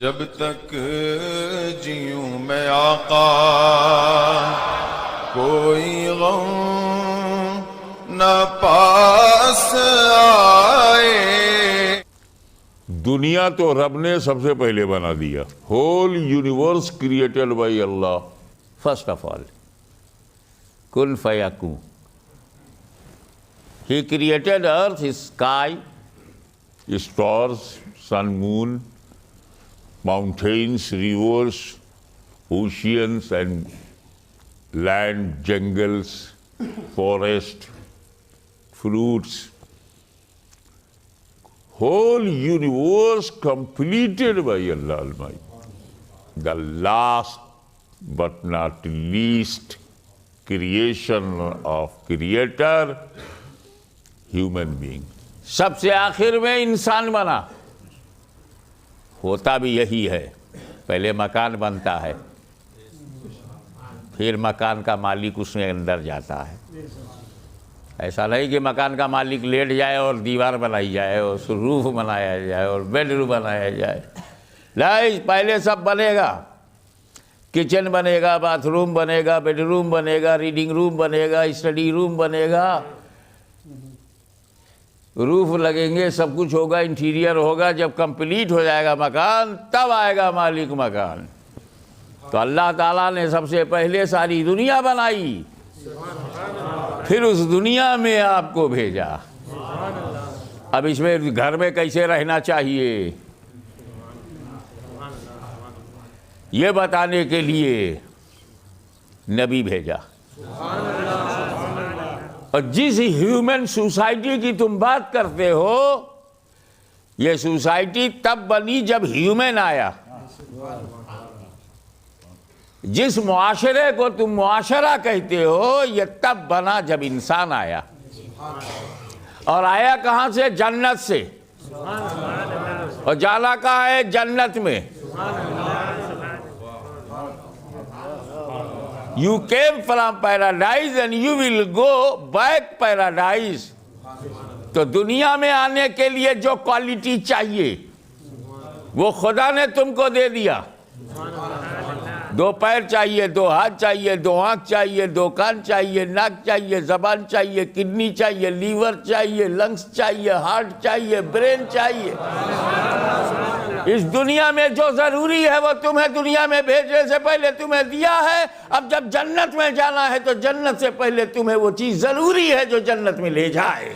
جب تک جیوں میں آقا کوئی غم نہ پاس آئے۔ دنیا تو رب نے سب سے پہلے بنا دیا. Whole universe created by Allah. First of all کن فیکون. He created earth, sky, stars, sun, moon, mountains, rivers, oceans and land, jungles, forest, fruits. Whole universe completed by Allah Almighty. The last but not least creation of Creator, human being. سب سے آخر میں انسان بنا. ہوتا بھی یہی ہے. پہلے مکان بنتا ہے، پھر مکان کا مالک اس میں اندر جاتا ہے. ایسا نہیں کہ مکان کا مالک لیٹ جائے اور دیوار بنائی جائے اور روف بنایا جائے اور بیڈ روم بنایا جائے. نہیں، پہلے سب بنے گا. کچن بنے گا، باتھ روم بنے گا، بیڈ روم بنے گا، ریڈنگ روم بنے گا، اسٹڈی روم بنے گا، روف لگیں گے، سب کچھ ہوگا، انٹیریئر ہوگا. جب کمپلیٹ ہو جائے گا مکان تب آئے گا مالک مکان. تو اللہ تعالیٰ نے سب سے پہلے ساری دنیا بنائی، پھر اس دنیا میں آپ کو بھیجا. اب اس میں گھر میں کیسے رہنا چاہیے یہ بتانے کے لیے نبی بھیجا. اور جس ہیومن سوسائٹی کی تم بات کرتے ہو، یہ سوسائٹی تب بنی جب ہیومن آیا. جس معاشرے کو تم معاشرہ کہتے ہو، یہ تب بنا جب انسان آیا. اور آیا کہاں سے؟ جنت سے. اور جانا کہاں ہے؟ جنت میں. You came from paradise and you will go back paradise. تو دنیا میں آنے کے لیے جو کوالٹی چاہیے وہ خدا نے تم کو دے دیا. 2 پیر چاہیے، 2 ہاتھ چاہیے، 2 آنکھ چاہیے، 2 کان چاہیے، ناک چاہیے، زبان چاہیے، کڈنی چاہیے، لیور چاہیے، لنگس چاہیے، ہارٹ چاہیے، برین چاہیے. اس دنیا میں جو ضروری ہے وہ تمہیں دنیا میں بھیجنے سے پہلے تمہیں دیا ہے. اب جب جنت میں جانا ہے تو جنت سے پہلے تمہیں وہ چیز ضروری ہے جو جنت میں لے جائے.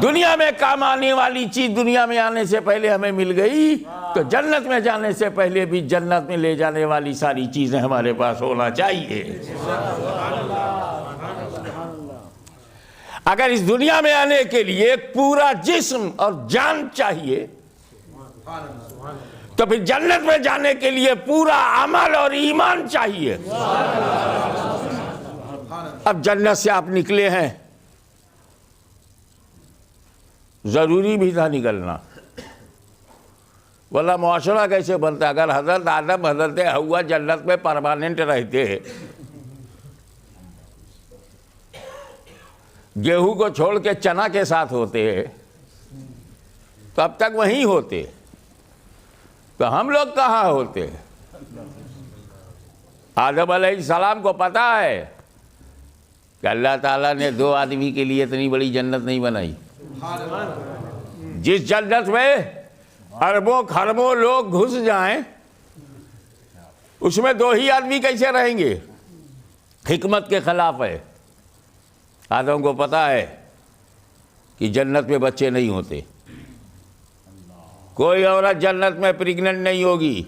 دنیا میں کام آنے والی چیز دنیا میں آنے سے پہلے ہمیں مل گئی، تو جنت میں جانے سے پہلے بھی جنت میں لے جانے والی ساری چیزیں ہمارے پاس ہونا چاہیے. اگر اس دنیا میں آنے کے لیے پورا جسم اور جان چاہیے تو پھر جنت میں جانے کے لیے پورا عمل اور ایمان چاہیے. اب جنت سے آپ نکلے ہیں، ضروری بھی تھا نکلنا، واللہ معاشرہ کیسے بنتا؟ اگر حضرت آدم حضرت حوا جنت میں پرماننٹ رہتے، گیہوں کو چھوڑ کے چنا کے ساتھ ہوتے تو اب تک وہیں ہوتے. تو ہم لوگ کہاں ہوتے؟ آدم علیہ السلام کو پتا ہے کہ اللہ تعالیٰ نے 2 آدمی کے لیے اتنی بڑی جنت نہیں بنائی. جس جنت میں اربوں خربوں لوگ گھس جائیں اس میں 2 ہی آدمی کیسے رہیں گے؟ حکمت کے خلاف ہے. آدم کو پتا ہے کہ جنت میں بچے نہیں ہوتے، کوئی عورت جنت میں پریگننٹ نہیں ہوگی،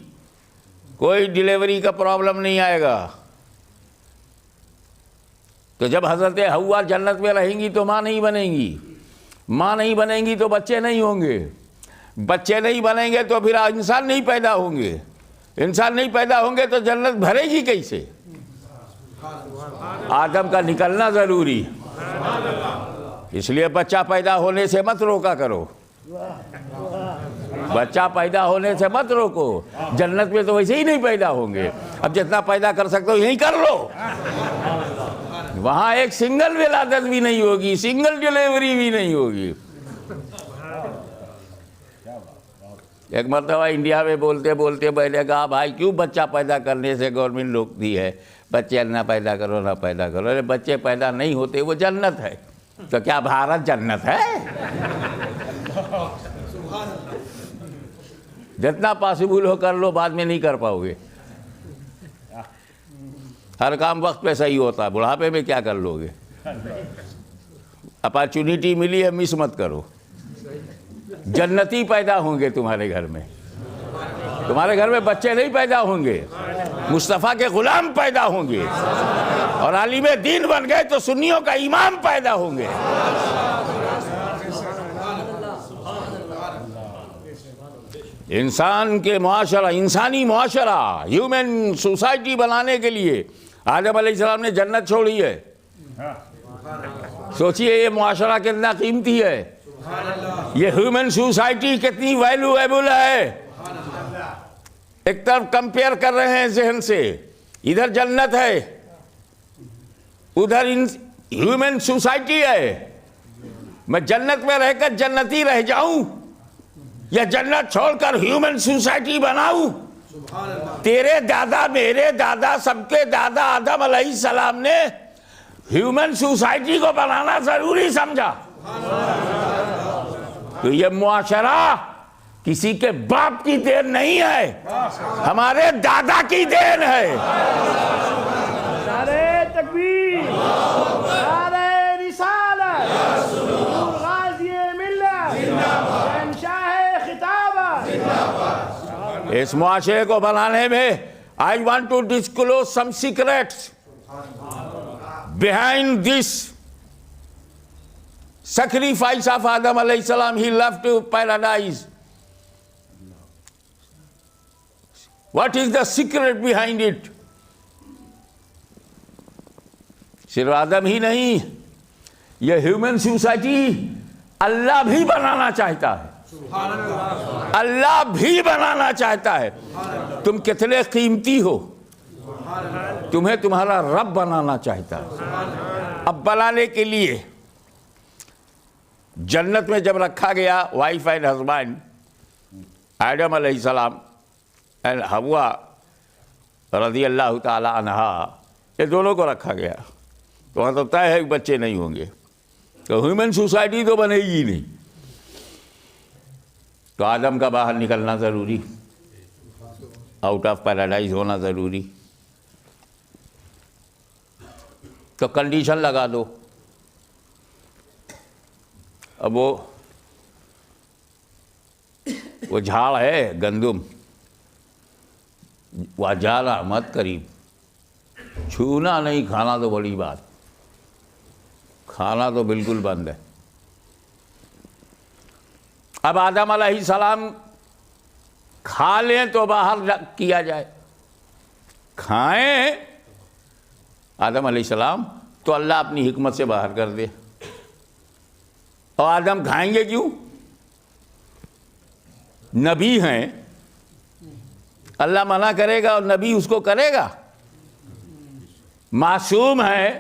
کوئی ڈیلیوری کا پرابلم نہیں آئے گا. تو جب حضرت حوا جنت میں رہیں گی تو ماں نہیں بنیں گی، ماں نہیں بنیں گی تو بچے نہیں ہوں گے، بچے نہیں بنیں گے تو پھر انسان نہیں پیدا ہوں گے، انسان نہیں پیدا ہوں گے تو جنت بھرے گی کیسے؟ آدم کا نکلنا ضروری. اس لیے بچہ پیدا ہونے سے مت روکا کرو، بچہ پیدا ہونے سے مت روکو. جنت میں تو ویسے ہی نہیں پیدا ہوں گے، اب جتنا پیدا کر سکتے ہو یہی کر لو. وہاں ایک سنگل ولادت بھی نہیں ہوگی، سنگل ڈیلیوری بھی نہیں ہوگی. ایک مرتبہ انڈیا میں بولتے بولتے میں نے کہا بھائی کیوں بچہ پیدا کرنے سے گورنمنٹ روکتی ہے, بچے نہ پیدا کرو نہ پیدا کرو. ارے بچے پیدا نہیں ہوتے وہ جنت ہے, تو کیا بھارت جنت ہے؟ جتنا پاسبل ہو کر لو, بعد میں نہیں کر پاؤ گے. ہر کام وقت پہ صحیح ہوتا ہے, بڑھاپے میں کیا کر لو گے؟ اپارچونیٹی ملی ہے, مس مت کرو. جنتی پیدا ہوں گے تمہارے گھر میں, تمہارے گھر میں بچے نہیں پیدا ہوں گے, مصطفیٰ کے غلام پیدا ہوں گے, اور عالم دین بن گئے تو سنیوں کا امام پیدا ہوں گے. انسان کے معاشرہ, انسانی معاشرہ, ہیومن سوسائٹی بنانے کے لیے آدم علیہ السلام نے جنت چھوڑی ہے. سوچئے یہ معاشرہ کتنا قیمتی ہے, یہ ہیومن سوسائٹی کتنی ویلیویبل ہے. ایک طرف کمپیئر کر رہے ہیں ذہن سے, ادھر جنت ہے ادھر ہیومن سوسائٹی ہے. میں جنت میں رہ کر جنتی رہ جاؤں یا جنت چھوڑ کر ہیومن سوسائٹی بناؤں؟ تیرے دادا, میرے دادا, سب کے دادا آدم علیہ السلام نے ہیومن سوسائٹی کو بنانا ضروری سمجھا. تو یہ معاشرہ کسی کے باپ کی دین نہیں ہے, ہمارے دادا کی دین ہے. نعرہ تکبیر, نعرہ رسالت, غازی ملت, شہنشاہ خطابت. اس معاشرے کو بنانے میں I want to disclose some secrets behind this sacrifice of Adam alayhi salam. He left paradise. What is the secret behind it? صرف آدم ہی نہیں, یہ ہیومن سوسائٹی اللہ بھی بنانا چاہتا ہے. اللہ بھی بنانا چاہتا ہے. تم کتنے قیمتی ہو, تمہیں تمہارا رب بنانا چاہتا ہے. اب بنانے کے لیے جنت میں جب رکھا گیا وائف اینڈ ہسبینڈ, آدم علیہ السلام اینڈ حوا رضی اللہ تعالی عنہا, یہ دونوں کو رکھا گیا. تو وہاں تو طے ہے کہ بچے نہیں ہوں گے, تو ہیومن سوسائٹی تو بنے گی نہیں. تو آدم کا باہر نکلنا ضروری, آؤٹ آف پیراڈائز ہونا ضروری. تو کنڈیشن لگا دو. اب وہ جھاڑ ہے گندم, وہ جالا مت قریب, چھونا نہیں, کھانا تو بڑی بات, کھانا تو بالکل بند ہے. اب آدم علیہ السلام کھا لیں تو باہر کیا جائے, کھائیں آدم علیہ السلام تو اللہ اپنی حکمت سے باہر کر دے. اور آدم کھائیں گے کیوں؟ نبی ہیں, اللہ منع کرے گا اور نبی اس کو کرے گا. معصوم ہے,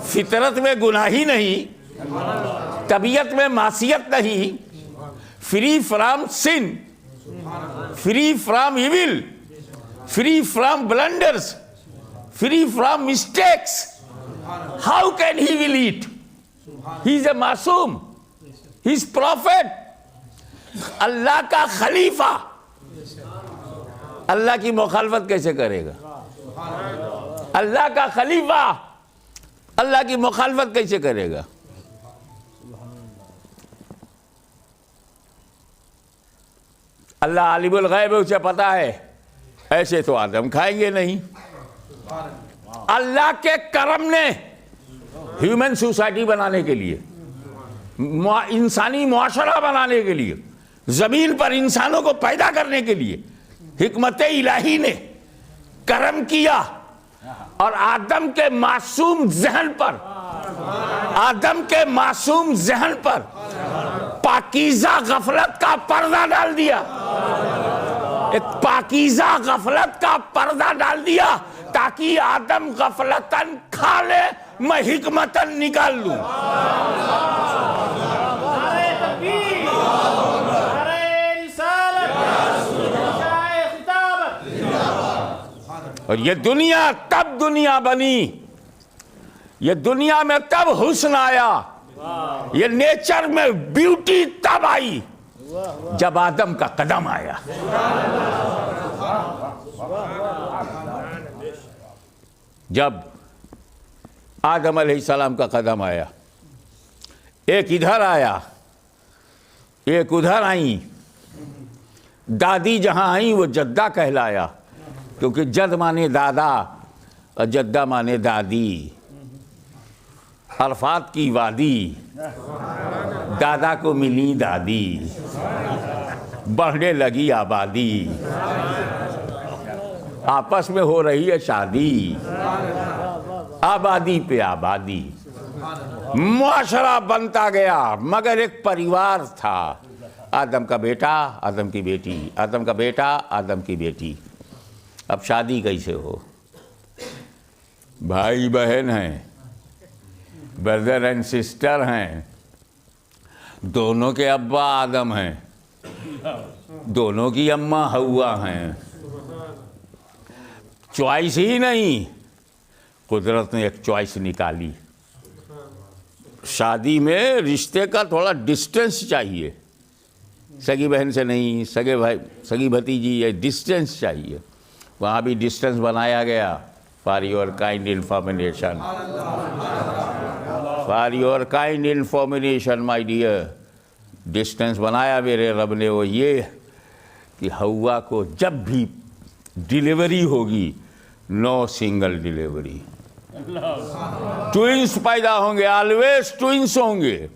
فطرت میں گناہی نہیں, طبیعت میں معصیت نہیں, free from sin, free from evil, free from blunders, free from mistakes. How can he will eat? He is a معصوم, he is prophet, اللہ کا خلیفہ. اللہ کی مخالفت کیسے کرے گا؟ اللہ کا خلیفہ اللہ کی مخالفت کیسے کرے گا؟ اللہ عالم الغیب ہے, اسے پتا ہے, ایسے تو آدم کھائیں گے نہیں. اللہ کے کرم نے ہیومن سوسائٹی بنانے کے لیے, انسانی معاشرہ بنانے کے لیے, زمین پر انسانوں کو پیدا کرنے کے لیے حکمت الہی نے کرم کیا, اور آدم کے معصوم ذہن پر, آدم کے معصوم ذہن پر پاکیزہ غفلت کا پردہ ڈال دیا. ایک پاکیزہ غفلت کا پردہ ڈال دیا تاکہ آدم غفلتاً کھا لے, میں حکمتاً نکال لوں. اور یہ دنیا تب دنیا بنی، یہ دنیا میں تب حسن آیا، یہ نیچر میں بیوٹی تب آئی جب آدم کا قدم آیا۔ جب آدم علیہ السلام کا قدم آیا، ایک ادھر آیا ایک ادھر آئیں، دادی جہاں آئیں وہ جدہ کہلایا، کیونکہ جد مانے دادا اور جدہ مانے دادی، عرفات کی وادی، دادا کو ملی دادی، بڑھنے لگی آبادی، آپس میں ہو رہی ہے شادی، آبادی پہ آبادی، معاشرہ بنتا گیا، مگر ایک پریوار تھا، آدم کا بیٹا آدم کی بیٹی، آدم کا بیٹا آدم کی بیٹی۔ اب شادی کیسے ہو؟ بھائی بہن ہیں، بردر اینڈ سسٹر ہیں، دونوں کے ابا آدم ہیں، دونوں کی اماں ہوا ہیں، چوائس ہی نہیں، قدرت نے ایک چوائس نکالی۔ شادی میں رشتے کا تھوڑا ڈسٹنس چاہیے، سگی بہن سے نہیں، سگے بھائی سگی بھتیجی، یہ ڈسٹنس چاہیے، وہاں بھی ڈسٹنس بنایا گیا for your kind information, for your kind information my dear, distance بنایا میرے رب نے وہ یہ کہ ہوا کو جب بھی ڈیلیوری ہوگی نو سنگل ڈیلیوری، ٹوئنس پیدا ہوں گے، آلویز ٹوئنس ہوں گے،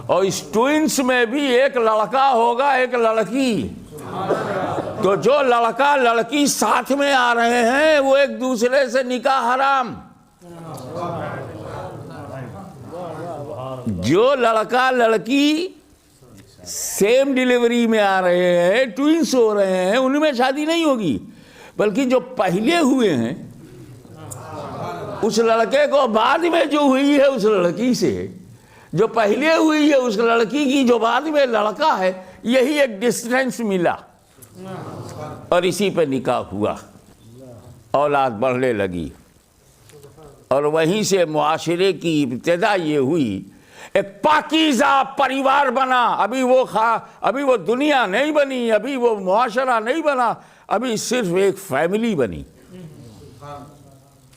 اور اس ٹوئنس میں بھی ایک لڑکا ہوگا ایک لڑکی، تو جو لڑکا لڑکی ساتھ میں آ رہے ہیں وہ ایک دوسرے سے نکاح حرام، جو لڑکا لڑکی سیم ڈیلیوری میں آ رہے ہیں، ٹوئنس ہو رہے ہیں، ان میں شادی نہیں ہوگی، بلکہ جو پہلے ہوئے ہیں اس لڑکے کو بعد میں جو ہوئی ہے اس لڑکی سے، جو پہلے ہوئی ہے اس لڑکی کی جو بعد میں لڑکا ہے، یہی ایک ڈسٹینس ملا اور اسی پہ نکاح ہوا، اولاد بڑھنے لگی، اور وہیں سے معاشرے کی ابتدا یہ ہوئی، ایک پاکیزہ پریوار بنا۔ ابھی وہ دنیا نہیں بنی، ابھی وہ معاشرہ نہیں بنا، ابھی صرف ایک فیملی بنی،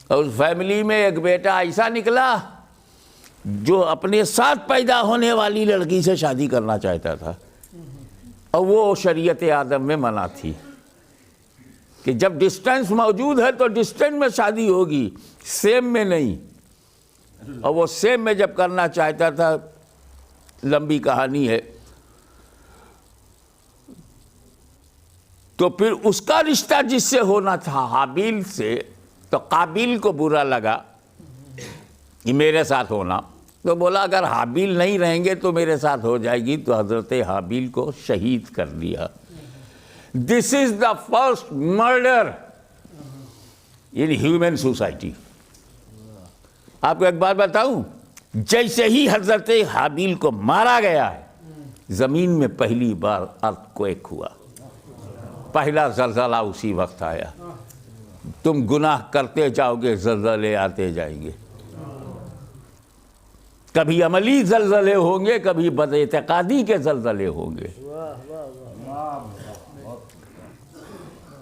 اور اس فیملی میں ایک بیٹا ایسا نکلا جو اپنے ساتھ پیدا ہونے والی لڑکی سے شادی کرنا چاہتا تھا، اور وہ شریعت آدم میں منع تھی کہ جب ڈسٹینس موجود ہے تو ڈسٹینس میں شادی ہوگی، سیم میں نہیں، اور وہ سیم میں جب کرنا چاہتا تھا، لمبی کہانی ہے، تو پھر اس کا رشتہ جس سے ہونا تھا حابیل سے، تو قابیل کو برا لگا کہ میرے ساتھ ہونا، تو بولا اگر حابیل نہیں رہیں گے تو میرے ساتھ ہو جائے گی، تو حضرت حابیل کو شہید کر دیا۔ This is the first murder in human society. آپ کو ایک بات بتاؤں، جیسے ہی حضرت حابیل کو مارا گیا ہے، زمین میں پہلی بار ارتھ کویک ہوا، پہلا زلزلہ اسی وقت آیا۔ تم گناہ کرتے جاؤ گے، زلزلے آتے جائیں گے، کبھی عملی زلزلے ہوں گے، کبھی بد اعتقادی کے زلزلے ہوں گے،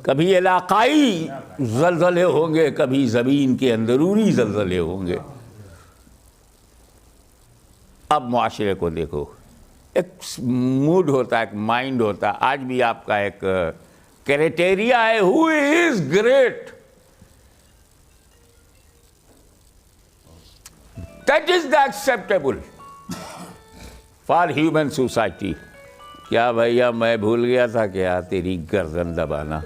کبھی علاقائی زلزلے ہوں گے، کبھی زمین کے اندرونی زلزلے ہوں گے۔ اب معاشرے کو دیکھو، ایک موڈ ہوتا ہے، ایک مائنڈ ہوتا ہے، آج بھی آپ کا ایک کرائٹیریا ہے، who is great, that is the acceptable for human society۔ کیا بھیا میں بھول گیا تھا کیا تیری گردن دبانا،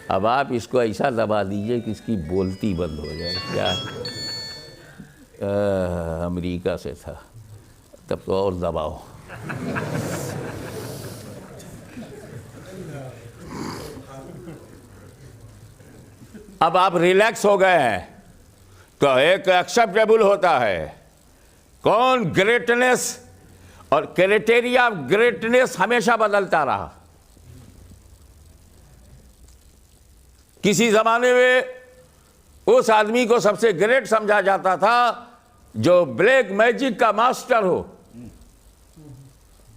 اب آپ اس کو ایسا دبا دیجئے کہ اس کی بولتی بند ہو جائے۔ کیا امریکہ سے تھا، تب تو اور دباؤ۔ اب آپ ریلیکس ہو گئے ہیں تو ایک ایکسیپٹیبل ہوتا ہے، کون گریٹنس، اور کرائٹیریا آف گریٹنس ہمیشہ بدلتا رہا۔ کسی زمانے میں اس آدمی کو سب سے گریٹ سمجھا جاتا تھا جو بلیک میجک کا ماسٹر ہو.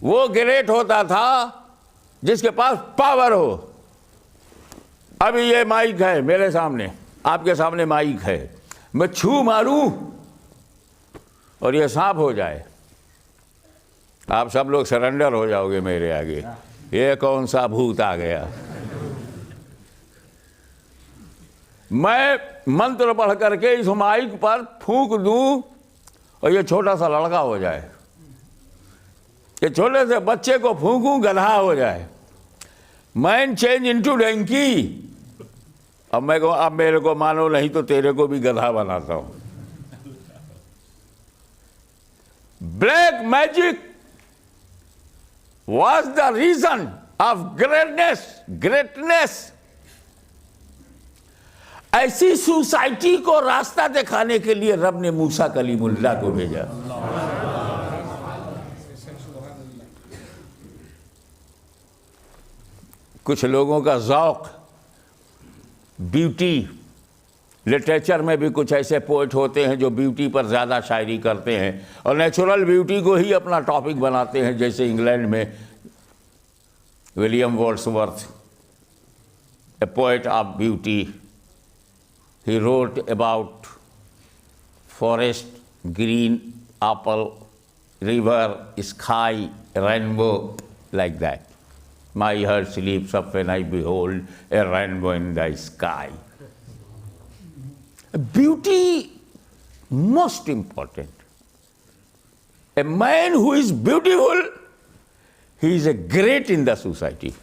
وہ گریٹ ہوتا تھا جس کے پاس پاور ہو. ابھی یہ مائک ہے میرے سامنے, آپ کے سامنے مائک ہے, میں چھو ماروں اور یہ سانپ ہو جائے, آپ سب لوگ سرنڈر ہو جاؤ گے میرے آگے. یہ کون سا بھوت آ گیا. میں منتر پڑھ کر کے اس مائک پر پھونک دوں اور یہ چھوٹا سا لڑکا ہو جائے, یہ چھوٹے سے بچے کو پھونکوں گدھا ہو جائے. مین چینج انٹو ڈینکی. اب میں کہوں اب میرے کو مانو نہیں تو تیرے کو بھی گدھا بناتا ہوں. Black magic was the reason of greatness. ایسی سوسائٹی کو راستہ دکھانے کے لیے رب نے موسیٰ کلیم اللہ کو بھیجا. کچھ لوگوں کا ذوق بیوٹی, لٹریچر میں بھی کچھ ایسے پوئٹ ہوتے ہیں جو بیوٹی پر زیادہ شاعری کرتے ہیں اور نیچرل بیوٹی کو ہی اپنا ٹاپک بناتے ہیں. جیسے انگلینڈ میں William Wordsworth, a poet of beauty, he wrote about forest, green, apple, river, sky, rainbow, like that. My heart sleeps up when I behold a rainbow in the sky. Beauty, most important. A man who is beautiful, he is a great in the society.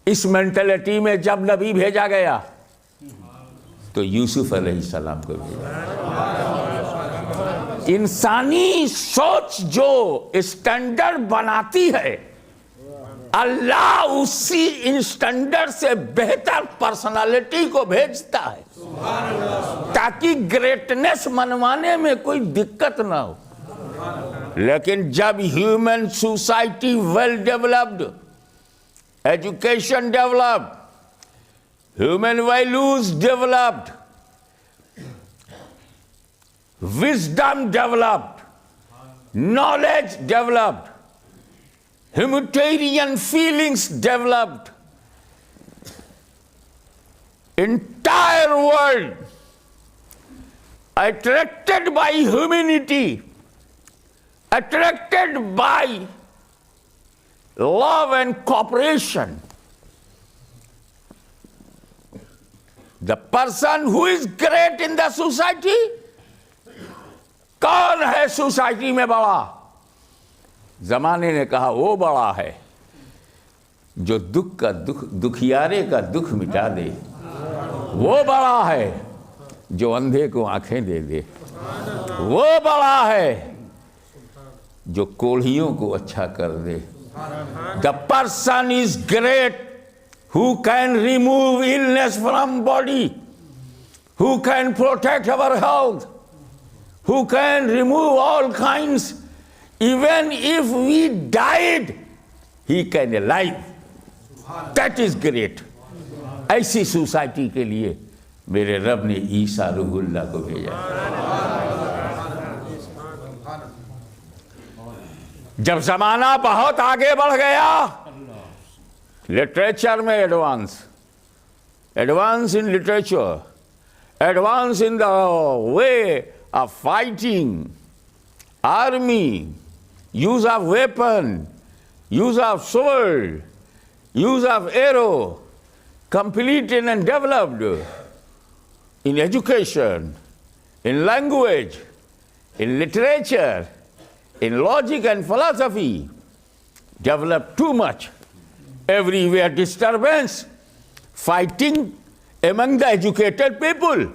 اس mentality میں جب نبی بھیجا گیا تو یوسف علیہ السلام کو بھیجا. انسانی سوچ جو اسٹینڈرڈ بناتی ہے, اللہ اسی اسٹینڈرڈ سے بہتر پرسنالٹی کو بھیجتا ہے تاکہ گریٹنس منوانے میں کوئی دقت نہ ہو. لیکن جب human society well developed, education developed, human values developed, wisdom developed, knowledge developed, humanitarian feelings developed, entire world attracted by humanity, attracted by love and cooperation. The person who is great in the society, کون ہے society میں بڑا؟ زمانے نے کہا وہ بڑا ہے جو دکھیارے کا دکھ مٹا دے. وہ بڑا ہے جو اندھے کو آنکھیں دے دے. وہ بڑا ہے جو کوڑھیوں کو اچھا کر دے. The person is great who can remove illness from body, who can protect our health, who can remove all kinds. Even if we died, he can alive. That is great. ایسی سوسائٹی کے لیے میرے رب نے عیسیٰ روح اللہ کو بھیجا. جب زمانہ بہت آگے بڑھ گیا, لٹریچر میں advance in literature, advance in the way of fighting, army, use of weapon, use of sword, use of arrow, completed and developed in education, in language, in literature, in logic and philosophy, developed too much. Everywhere disturbance, fighting among the educated people.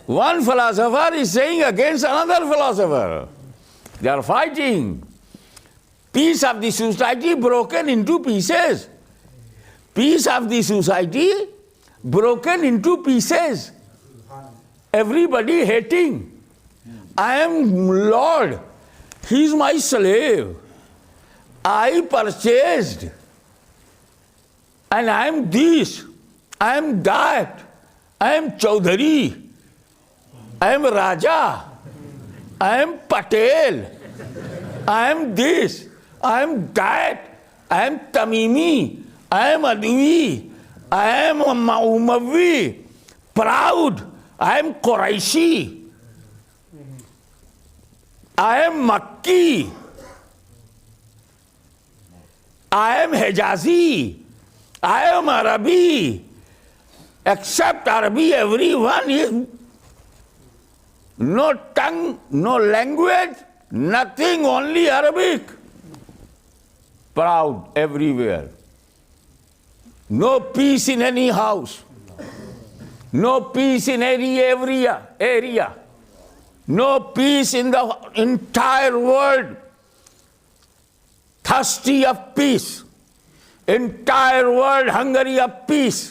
One philosopher is saying against another philosopher. They are fighting. Peace of the society broken into pieces. Peace of the society broken into pieces. Everybody hating. I am Lord. He is my slave. I purchased. And I am this. I am that, I am Chaudhary, I am Raja, I am Patel, I am this, I am that, I am Tamimi, I am Adwi, I am Umayyi, proud, I am Quraishi, I am Makki, I am Hijazi, I am Arabi. Except Arabi, everyone is no tongue, no language, nothing, only Arabic. Proud everywhere. No peace in any house. No peace in any area. No peace in the entire world. Thirsty of peace. Entire world hungry of peace.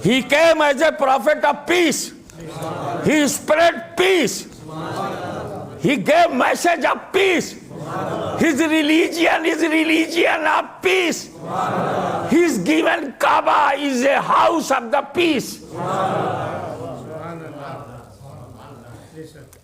He came as a prophet of peace. He spread peace. He gave message of peace. His religion is religion of peace. His given Kaaba is a house of the peace.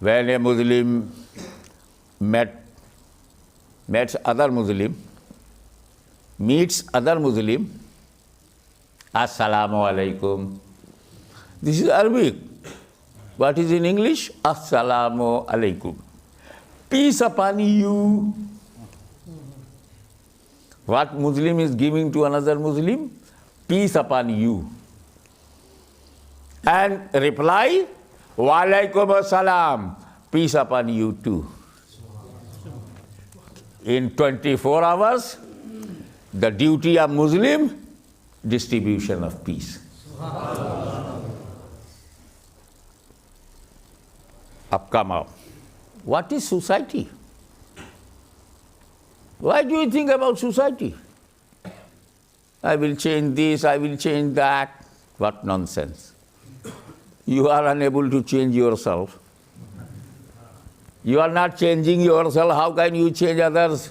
When a Muslim meets other Muslim, Assalamu alaikum. This is Arabic. What is in English? Assalamu alaikum. Peace upon you. What Muslim is giving to another Muslim? Peace upon you. And reply, wa alaikum assalam. Peace upon you too. In 24 hours, the duty of Muslim, distribution of peace. Up come up. What is society? Why do you think about society? I will change this, I will change that. What nonsense. You are unable to change yourself. You are not changing yourself, how can you change others?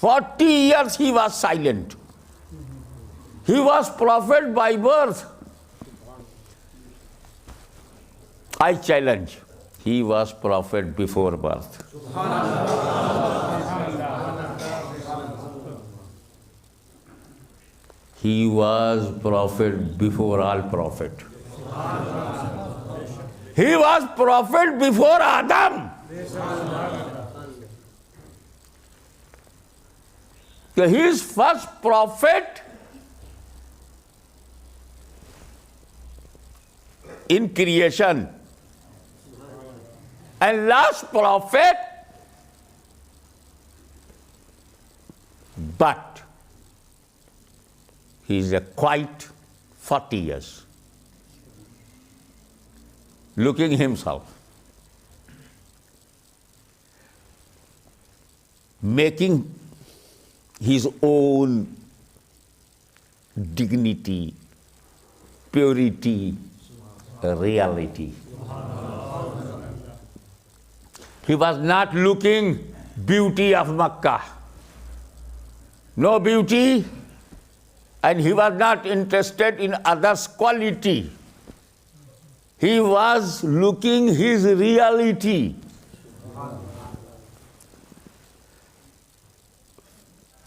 40 years he was silent. He was prophet by birth. I challenge, he was prophet before birth. He was prophet before all prophet. He was prophet before Adam. So his first prophet in creation and last prophet, but he is a quite 40 years looking himself, making his own dignity, purity, reality. He was not looking beauty of Makkah. No beauty, and he was not interested in others' quality. He was looking his reality.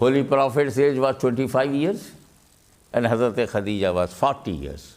Holy Prophet's age was 25 years and Hazrat Khadija was 40 years.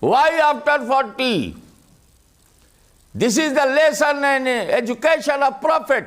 Why after 40? This is the lesson and education of Prophet.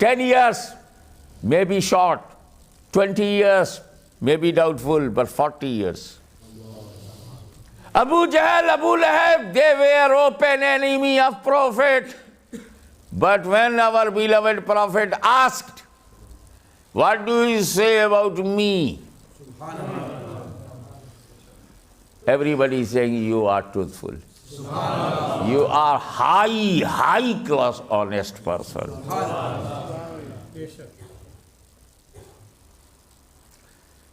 10 years may be short, 20 years may be doubtful, but 40 years. Abu Jahl, Abu Lahab, they were open enemy of Prophet. But when our beloved Prophet asked, what do you say about me? Everybody is saying you are truthful. You are high class honest person.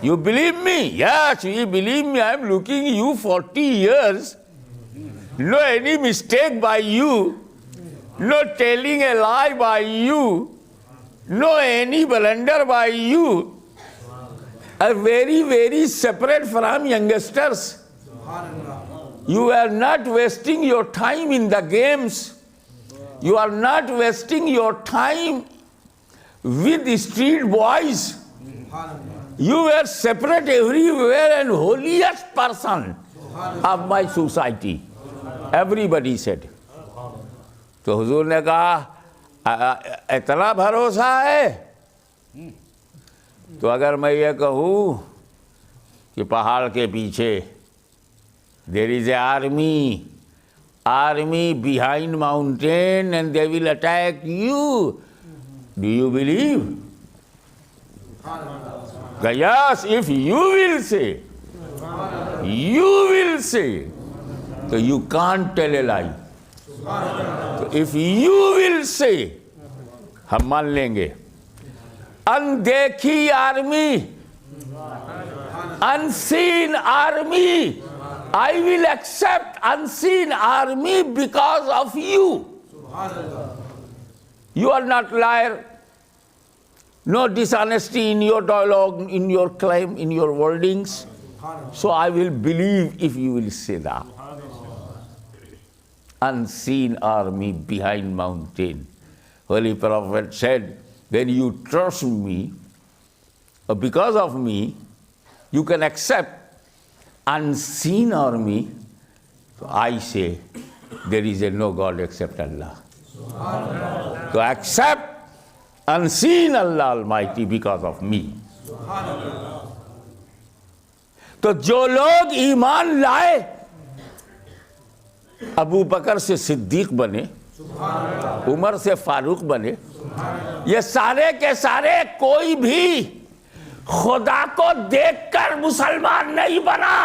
You believe me? Yes, you believe me. I am looking you 40 years. No any mistake by you. No telling a lie by you, no any blunder by you, are very, very separate from youngsters. You are not wasting your time in the games. You are not wasting your time with the street boys. You were separate everywhere and holiest person of my society. Everybody said. تو حضور نے کہا اتنا بھروسہ ہے؟ تو اگر میں یہ کہوں کہ پہاڑ کے پیچھے there is an army behind mountain and they will attack you, do you believe? Yes, if you will say, so you can't tell a lie. So if you will say, ہم مان لیں گے. اندیکھی army, unseen army, I will accept unseen army because of you. You are not liar. No dishonesty in your dialogue, in your claim, in your wordings. So I will believe if you will say that. Unseen army behind mountain. Holy Prophet said, when you trust me, because of me, you can accept unseen army. So I say, there is a no God except Allah. So accept unseen Allah Almighty because of me. تو جو لوگ ایمان لائے ابو بکر سے صدیق بنے, عمر سے فاروق بنے, یہ سارے کے سارے کوئی بھی خدا کو دیکھ کر مسلمان نہیں بنا,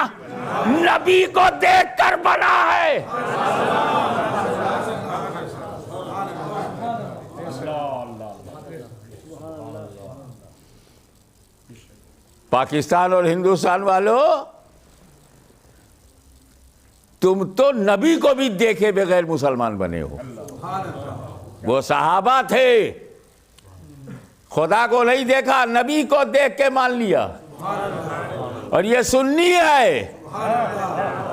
نبی کو دیکھ کر بنا ہے. پاکستان اور ہندوستان والوں, تم تو نبی کو بھی دیکھے بغیر مسلمان بنے ہو. وہ صحابہ تھے, خدا کو نہیں دیکھا, نبی کو دیکھ کے مان لیا. اور یہ سنی ہے,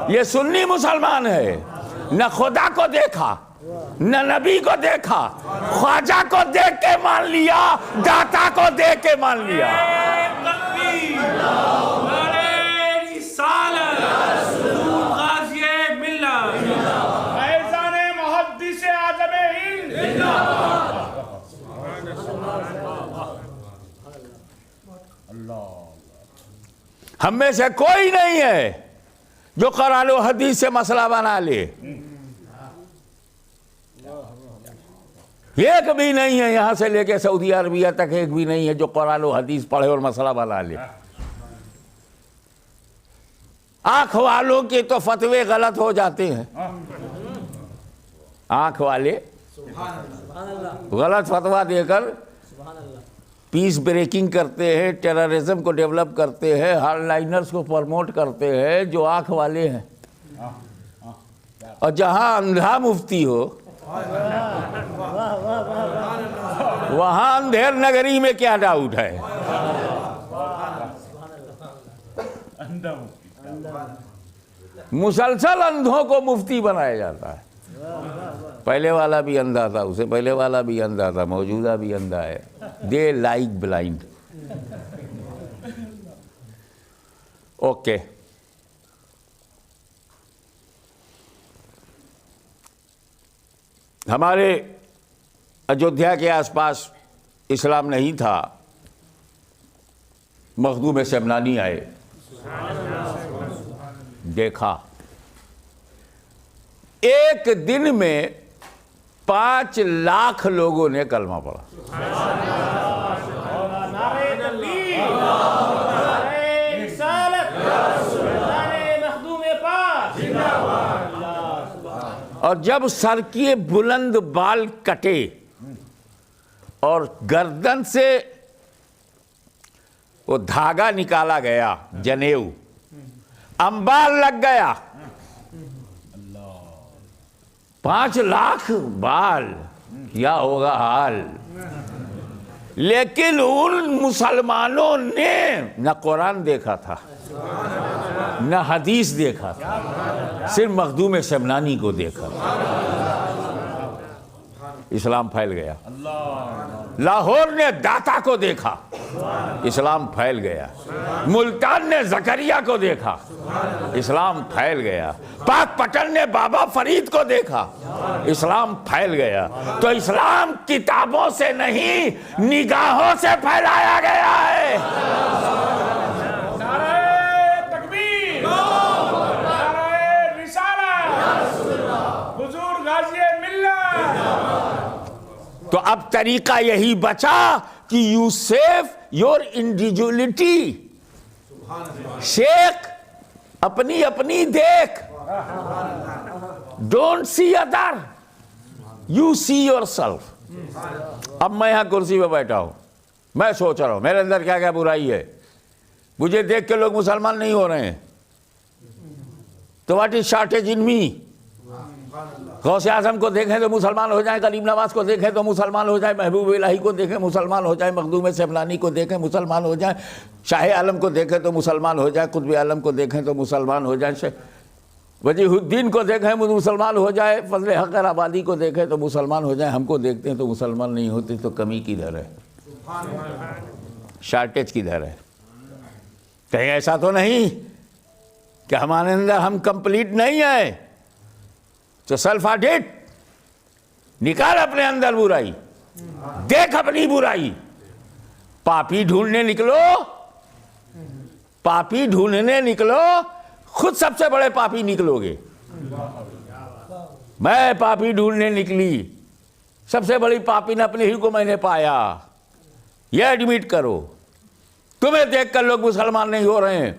یہ سنی مسلمان ہے, نہ خدا کو دیکھا نہ نبی کو دیکھا, خواجہ کو دیکھ کے مان لیا, داتا کو دیکھ کے مان لیا. ہم میں سے کوئی نہیں ہے جو قرآن و حدیث سے مسئلہ بنا لے, ایک بھی نہیں ہے, یہاں سے لے کے سعودی عربیہ تک ایک بھی نہیں ہے جو قرآن و حدیث پڑھے اور مسئلہ بنا لے. آنکھ والوں کے تو فتوے غلط ہو جاتے ہیں, آنکھ والے غلط فتویٰ دے کر پیس بریکنگ کرتے ہیں, ٹیررزم کو ڈیولپ کرتے ہیں, ہارڈ لائنرز کو پروموٹ کرتے ہیں, جو آنکھ والے ہیں. اور جہاں اندھا مفتی ہو وہاں اندھیر نگری میں کیا ڈاؤٹ ہے. مسلسل اندھوں کو مفتی بنایا جاتا ہے. پہلے والا بھی اندھا تھا, اسے پہلے والا بھی اندھا تھا, موجودہ بھی اندھا ہے. They like blind. اوکے, ہمارے اجودھیا کے آس پاس اسلام نہیں تھا, مخدوم سمنانی آئے, دیکھا ایک دن میں 5 لاکھ لوگوں نے کلمہ پڑھا. اور جب سر کے بلند بال کٹے اور گردن سے وہ دھاگا نکالا گیا, جنیو, انبار لگ گیا, 5 لاکھ بال, کیا ہوگا حال. لیکن ان مسلمانوں نے نہ قرآن دیکھا تھا نہ حدیث دیکھا تھا, صرف مخدوم سمنانی کو دیکھا. اسلام پھیل گیا. لاہور نے داتا کو دیکھا, اسلام پھیل گیا. ملتان نے زکریہ کو دیکھا, اسلام پھیل گیا. پاک پٹن نے بابا فرید کو دیکھا, اسلام پھیل گیا. تو اسلام کتابوں سے نہیں, نگاہوں سے پھیلایا گیا ہے. تو اب طریقہ یہی بچا کہ یو سیو یور انڈیویجولیٹی. شیخ اپنی اپنی دیکھ, don't see other, you see your self. اب میں یہاں کرسی پہ بیٹھا ہوں, میں سوچ رہا ہوں میرے اندر کیا کیا برائی ہے, مجھے دیکھ کے لوگ مسلمان نہیں ہو رہے ہیں. تو واٹ از شارٹیج ان می. غوث اعظم کو دیکھیں تو مسلمان ہو جائیں, کریم نواز کو دیکھیں تو مسلمان ہو جائیں, محبوب الہی کو دیکھیں مسلمان ہو جائیں, مخدوم سمنانی کو دیکھیں مسلمان ہو جائیں, شاہ عالم کو دیکھیں تو مسلمان ہو جائیں, قطب عالم کو دیکھیں تو مسلمان ہو جائیں, وجیہ الدین کو دیکھیں مسلمان ہو جائے, فضل حق آبادی کو دیکھیں تو مسلمان ہو جائیں. ہم کو دیکھتے ہیں تو مسلمان نہیں ہوتے, تو کمی کدھر ہے. شارٹیج کدھر ہے؟ کہیں ایسا تو نہیں کہ ہمارے اندر ہم کمپلیٹ نہیں ہے؟ تو سیلف آڈٹ، نکال اپنے اندر برائی، دیکھ اپنی برائی، پاپی ڈھونڈنے نکلو، پاپی ڈھونڈنے نکلو، خود سب سے بڑے پاپی نکلو گے۔ میں پاپی ڈھونڈنے نکلی، سب سے بڑی پاپی نے اپنے ہی کو میں نے پایا، یہ ایڈمٹ کرو۔ تمہیں دیکھ کر لوگ مسلمان نہیں ہو رہے ہیں۔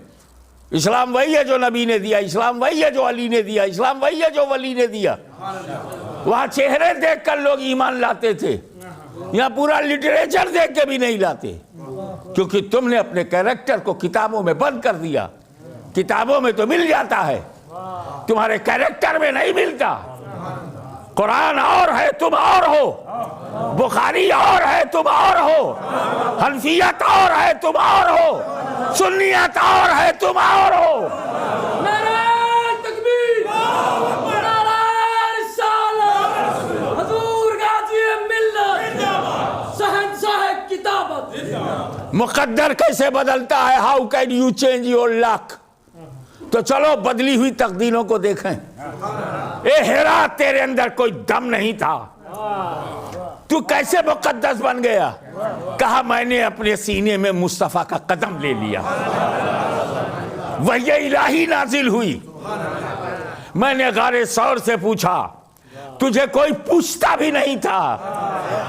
اسلام وہی ہے جو نبی نے دیا، اسلام وہی ہے جو علی نے دیا، اسلام وہی ہے جو ولی نے دیا۔ وہاں چہرے دیکھ کر لوگ ایمان لاتے تھے، یہاں پورا لٹریچر دیکھ کے بھی نہیں لاتے، کیونکہ تم نے اپنے کیریکٹر کو کتابوں میں بند کر دیا۔ کتابوں میں تو مل جاتا ہے، تمہارے کیریکٹر میں نہیں ملتا۔ قرآن اور ہے، تم اور ہو، بخاری اور ہے، تم اور ہو، حنفیت اور ہے، تم اور ہو، سنیت اور ہے، تم اور ہو۔ نعرہ تکبیر، نعرہ رسالت، حضور غازی ملت، شہنشاہ کتابت۔ مقدر کیسے بدلتا ہے؟ How can you change your luck? تو چلو بدلی ہوئی تقدیروں کو دیکھیں۔ اے ہیرا، تیرے اندر کوئی دم نہیں تھا، تو کیسے مقدس بن گیا؟ کہا میں نے اپنے سینے میں مصطفیٰ کا قدم لے لیا، وحی الہی نازل ہوئی۔ میں نے غار ثور سے پوچھا، تجھے کوئی پوچھتا بھی نہیں تھا،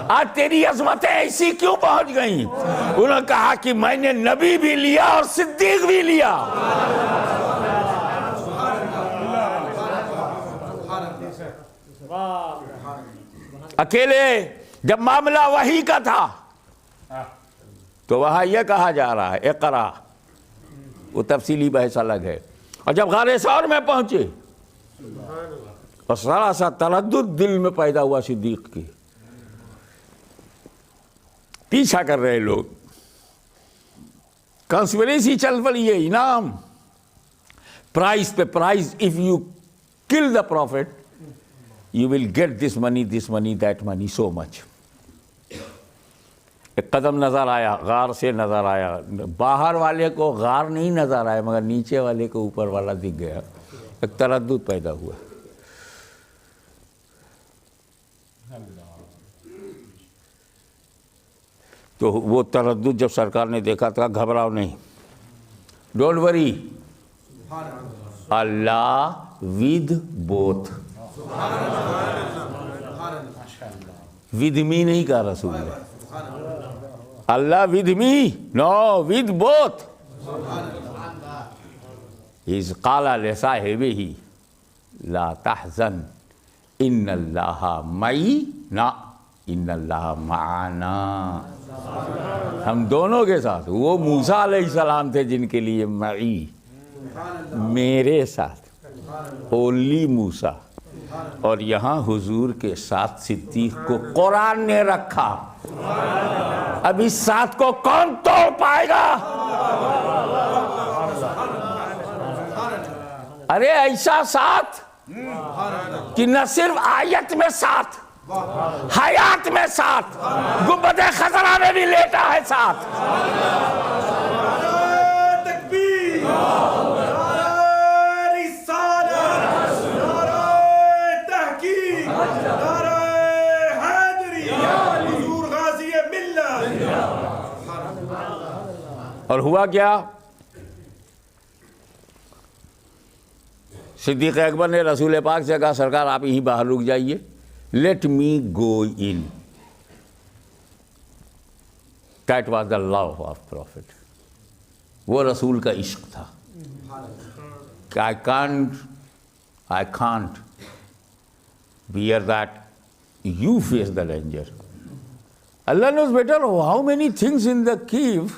آج تیری عظمتیں ایسی کیوں پہنچ گئیں؟ انہوں نے کہا کہ میں نے نبی بھی لیا اور صدیق بھی لیا۔ اکیلے جب معاملہ وحی کا تھا تو وہاں یہ کہا جا رہا ہے اقرا، وہ تفصیلی بحث الگ ہے۔ اور جب غار ثور میں پہنچے اور ذرا سا تردد دل میں پیدا ہوا صدیق کی، پیچھا کر رہے لوگ، کنسپریسی چل پڑی ہے، انعام پرائز پہ پرائز، اف یو کل دا profit you will get this money, that money, so much۔ ایک قدم نظر آیا، غار سے نظر آیا، باہر والے کو غار نہیں نظر آیا مگر نیچے والے کو اوپر والا دکھ گیا، ایک تردد پیدا ہوا۔ تو وہ تردد جب سرکار نے دیکھا تھا، گھبراؤ نہیں، don't worry, Allah with both, with me نہیں کہا رسول نے، Allah with me, no with both. اذ قال لصاحبہ لا تحزن ان اللہ معی، نا ان اللہ معنا، ہم دونوں کے ساتھ۔ وہ موسیٰ علیہ السلام تھے جن کے لیے معی، میرے ساتھ، اونلی موسیٰ، اور یہاں حضور کے ساتھ صدیق کو قرآن نے رکھا۔ اب اس ساتھ کو کون توڑ پائے گا؟ ارے ایسا ساتھ کہ نہ صرف آیت میں ساتھ، حیات میں ساتھ، گنبد خضرا میں بھی لیٹا ہے ساتھ۔ اور ہوا کیا؟ صدیق اکبر نے رسول پاک سے کہا سرکار آپ یہیں باہر رک جائیے، let me go in. That was the love of prophet, وہ رسول کا عشق تھا کہ I can't bear that you face the danger. Allah knows better how many things in the cave,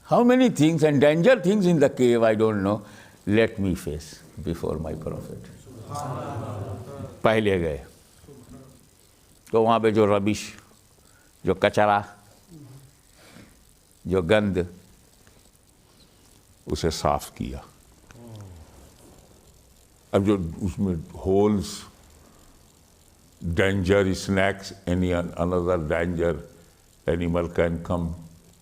how many things and danger things in the cave, I don't know. Let me face before my prophet. پہلے گئے تو وہاں پہ جو ربش، جو کچرا، جو گند، اسے صاف کیا۔ اب جو اس میں ہولز، ڈینجر، اسنیکس، اینی اندر danger animal can come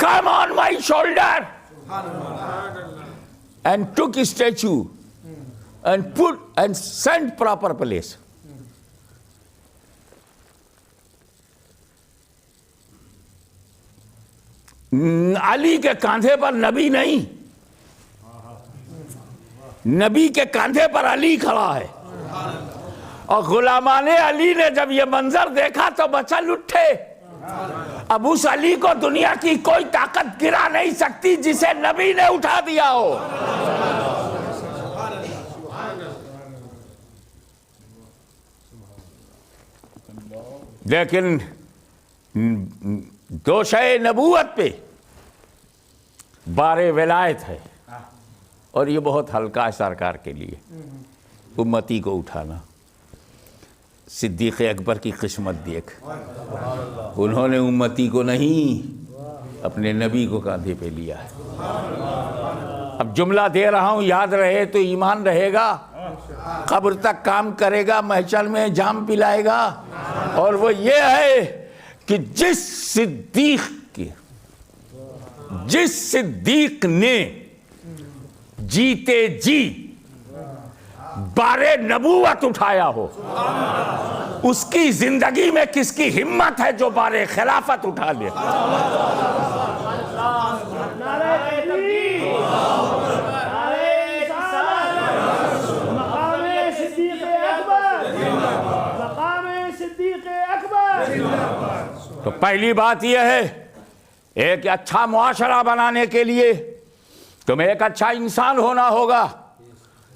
come on my shoulder, and took statue and sent proper place. علی کے کاندھے پر نبی نہیں، نبی کے کاندھے پر علی کھڑا ہے. اور غلامان علی نے جب یہ منظر دیکھا تو مچل اٹھے. اب اس علی کو دنیا کی کوئی طاقت گرا نہیں سکتی جسے نبی نے اٹھا دیا ہو. لیکن دوشے نبوت پہ بار ولایت ہے، اور یہ بہت ہلکا ہے سرکار کے لیے امتی کو اٹھانا. صدیق اکبر کی قسمت دیکھ، انہوں نے امتی کو نہیں اپنے نبی کو کاندھے پہ لیا ہے. اب جملہ دے رہا ہوں، یاد رہے تو ایمان رہے گا، قبر تک کام کرے گا، محشر میں جام پلائے گا. اور وہ یہ ہے کہ جس صدیق نے جیتے جی بار نبوت اٹھایا ہو، اس کی زندگی میں کس کی ہمت ہے جو بار خلافت اٹھا لے. تو پہلی بات یہ ہے، ایک اچھا معاشرہ بنانے کے لیے تمہیں ایک اچھا انسان ہونا ہوگا.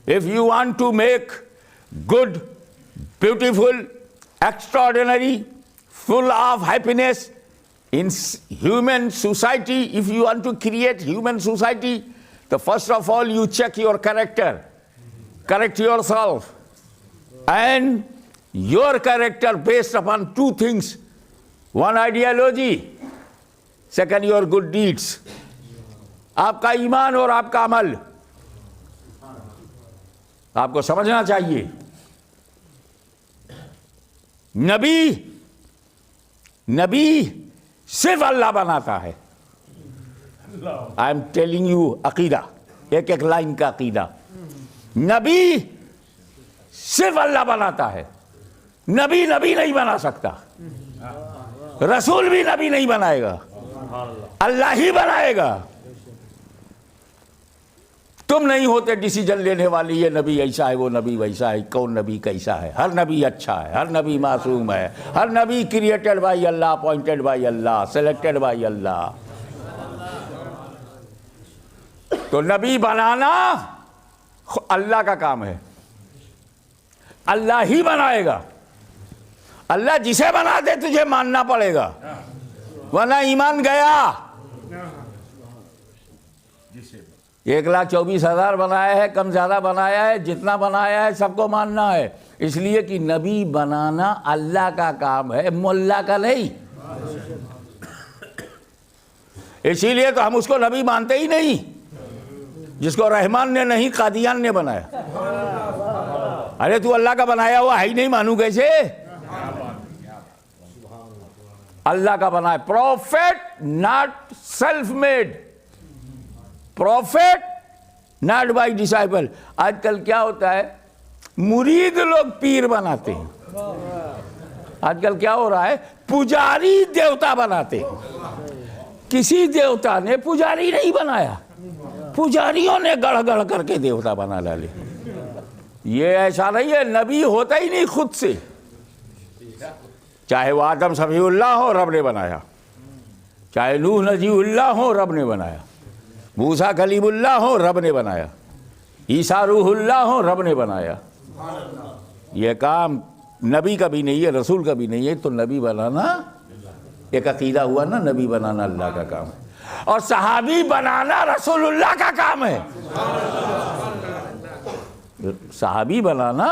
If you want to make good, beautiful, extraordinary, full of happiness in human society, if you want to create human society, then first of all you check your character, correct yourself, and your character based upon two things. One, ideology. Second, your good deeds. آپ کا ایمان اور آپ کا عمل آپ کو سمجھنا چاہیے. نبی صرف اللہ بناتا ہے. آئی ایم ٹیلنگ یو عقیدہ، ایک ایک لائن کا عقیدہ. نبی صرف اللہ بناتا ہے. نبی نہیں بنا سکتا، رسول بھی نبی نہیں بنائے گا، اللہ ہی بنائے گا. تم نہیں ہوتے ڈیسیجن لینے والی، یہ نبی ایسا ہے، وہ نبی ویسا ہے، کون نبی کیسا ہے. ہر نبی اچھا ہے، ہر نبی معصوم ہے، ہر نبی created by Allah, appointed by Allah, selected by Allah. تو نبی بنانا اللہ کا کام ہے، اللہ ہی بنائے گا. اللہ جسے بنا دے تجھے ماننا پڑے گا، ورنہ ایمان گیا. 1,24,000 بنایا ہے، کم زیادہ بنایا ہے، جتنا بنایا ہے سب کو ماننا ہے. اس لیے کہ نبی بنانا اللہ کا کام ہے، ملا کا نہیں. اسی لیے تو ہم اس کو نبی مانتے ہی نہیں. جس کو رحمان نے نہیں قادیان نے بنایا. ارے تو اللہ کا بنایا ہوا ہے ہی نہیں، مانوں کیسے؟ اللہ کا بنایا. Prophet not self made, prophet not by disciple. آج کل کیا ہوتا ہے، مرید لوگ پیر بناتے ہیں. آج کل کیا ہو رہا ہے، پجاری دیوتا بناتے ہیں. کسی دیوتا نے پجاری نہیں بنایا، پجاریوں نے گڑھ گڑھ کر کے دیوتا بنا ڈالے. یہ ایسا نہیں ہے، نبی ہوتا ہی نہیں خود سے. چاہے وہ آدم صفی اللہ ہو، رب نے بنایا. چاہے نوح نجی اللہ ہو، رب نے بنایا. موسیٰ کلیم اللہ ہو، رب نے بنایا. عیسیٰ روح اللہ ہو، رب نے بنایا. یہ کام نبی کا بھی نہیں ہے، رسول کا بھی نہیں ہے. تو نبی بنانا ایک عقیدہ ہوا نا، نبی بنانا اللہ کا کام ہے، اور صحابی بنانا رسول اللہ کا کام ہے. صحابی بنانا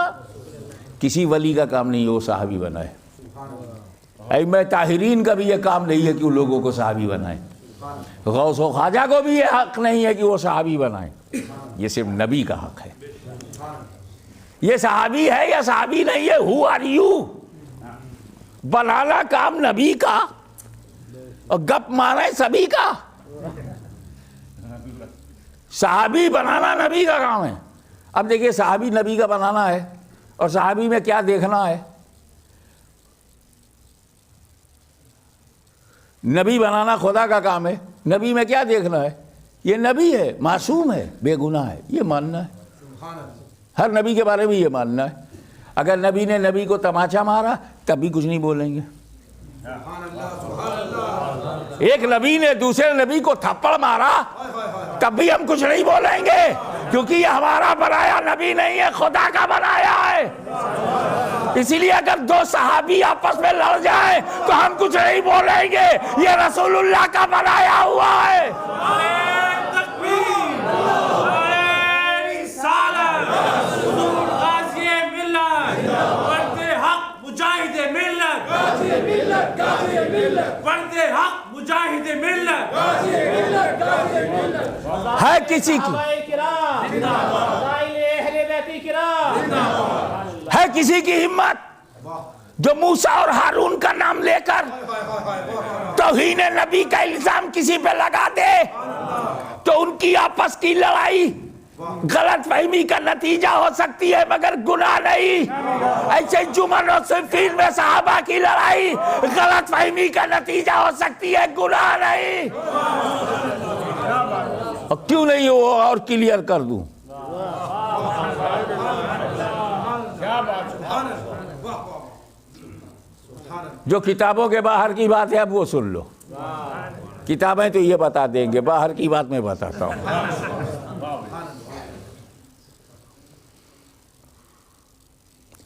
کسی ولی کا کام نہیں ہے، وہ صحابی بنائے. ائمہ طاہرین کا بھی یہ کام نہیں ہے کہ وہ لوگوں کو صحابی بنائیں. غوث و خواجہ کو بھی یہ حق نہیں ہے کہ وہ صحابی بنائیں. یہ صرف نبی کا حق ہے. یہ صحابی ہے یا صحابی نہیں ہے، ہو آر یو. بنانا کام نبی کا اور گپ مارا ہے سبھی کا. صحابی بنانا نبی کا کام ہے. اب دیکھیے صحابی نبی کا بنانا ہے اور صحابی میں کیا دیکھنا ہے. نبی بنانا خدا کا کام ہے. نبی میں کیا دیکھنا ہے؟ یہ نبی ہے، معصوم ہے، بے گناہ ہے، یہ ماننا ہے. ہر نبی کے بارے میں یہ ماننا ہے. اگر نبی نے نبی کو تماچا مارا تب بھی کچھ نہیں بولیں گے. ایک نبی نے دوسرے نبی کو تھپڑ مارا تب بھی ہم کچھ نہیں بولیں گے، کیونکہ یہ ہمارا بنایا نبی نہیں ہے، خدا کا بنایا ہے. اسی لیے اگر دو صحابی آپس میں لڑ جائیں تو ہم کچھ نہیں بولیں گے، یہ رسول اللہ کا بنایا ہوا ہے. ہے کسی کی ہے کسی کی ہمت جو موسیٰ اور ہارون کا نام لے کر توہین نبی کا الزام کسی پہ لگا دے تو ان کی آپس کی لڑائی غلط فہمی کا نتیجہ ہو سکتی ہے مگر گناہ نہیں. ایسے جمل و صفین میں صحابہ کی لڑائی غلط فہمی کا نتیجہ ہو سکتی ہے، گناہ نہیں. اور کیوں نہیں وہ اور کلیئر کر دوں. جو کتابوں کے باہر کی بات ہے اب وہ سن لو. کتابیں تو یہ بتا دیں گے، باہر کی بات میں بتاتا ہوں.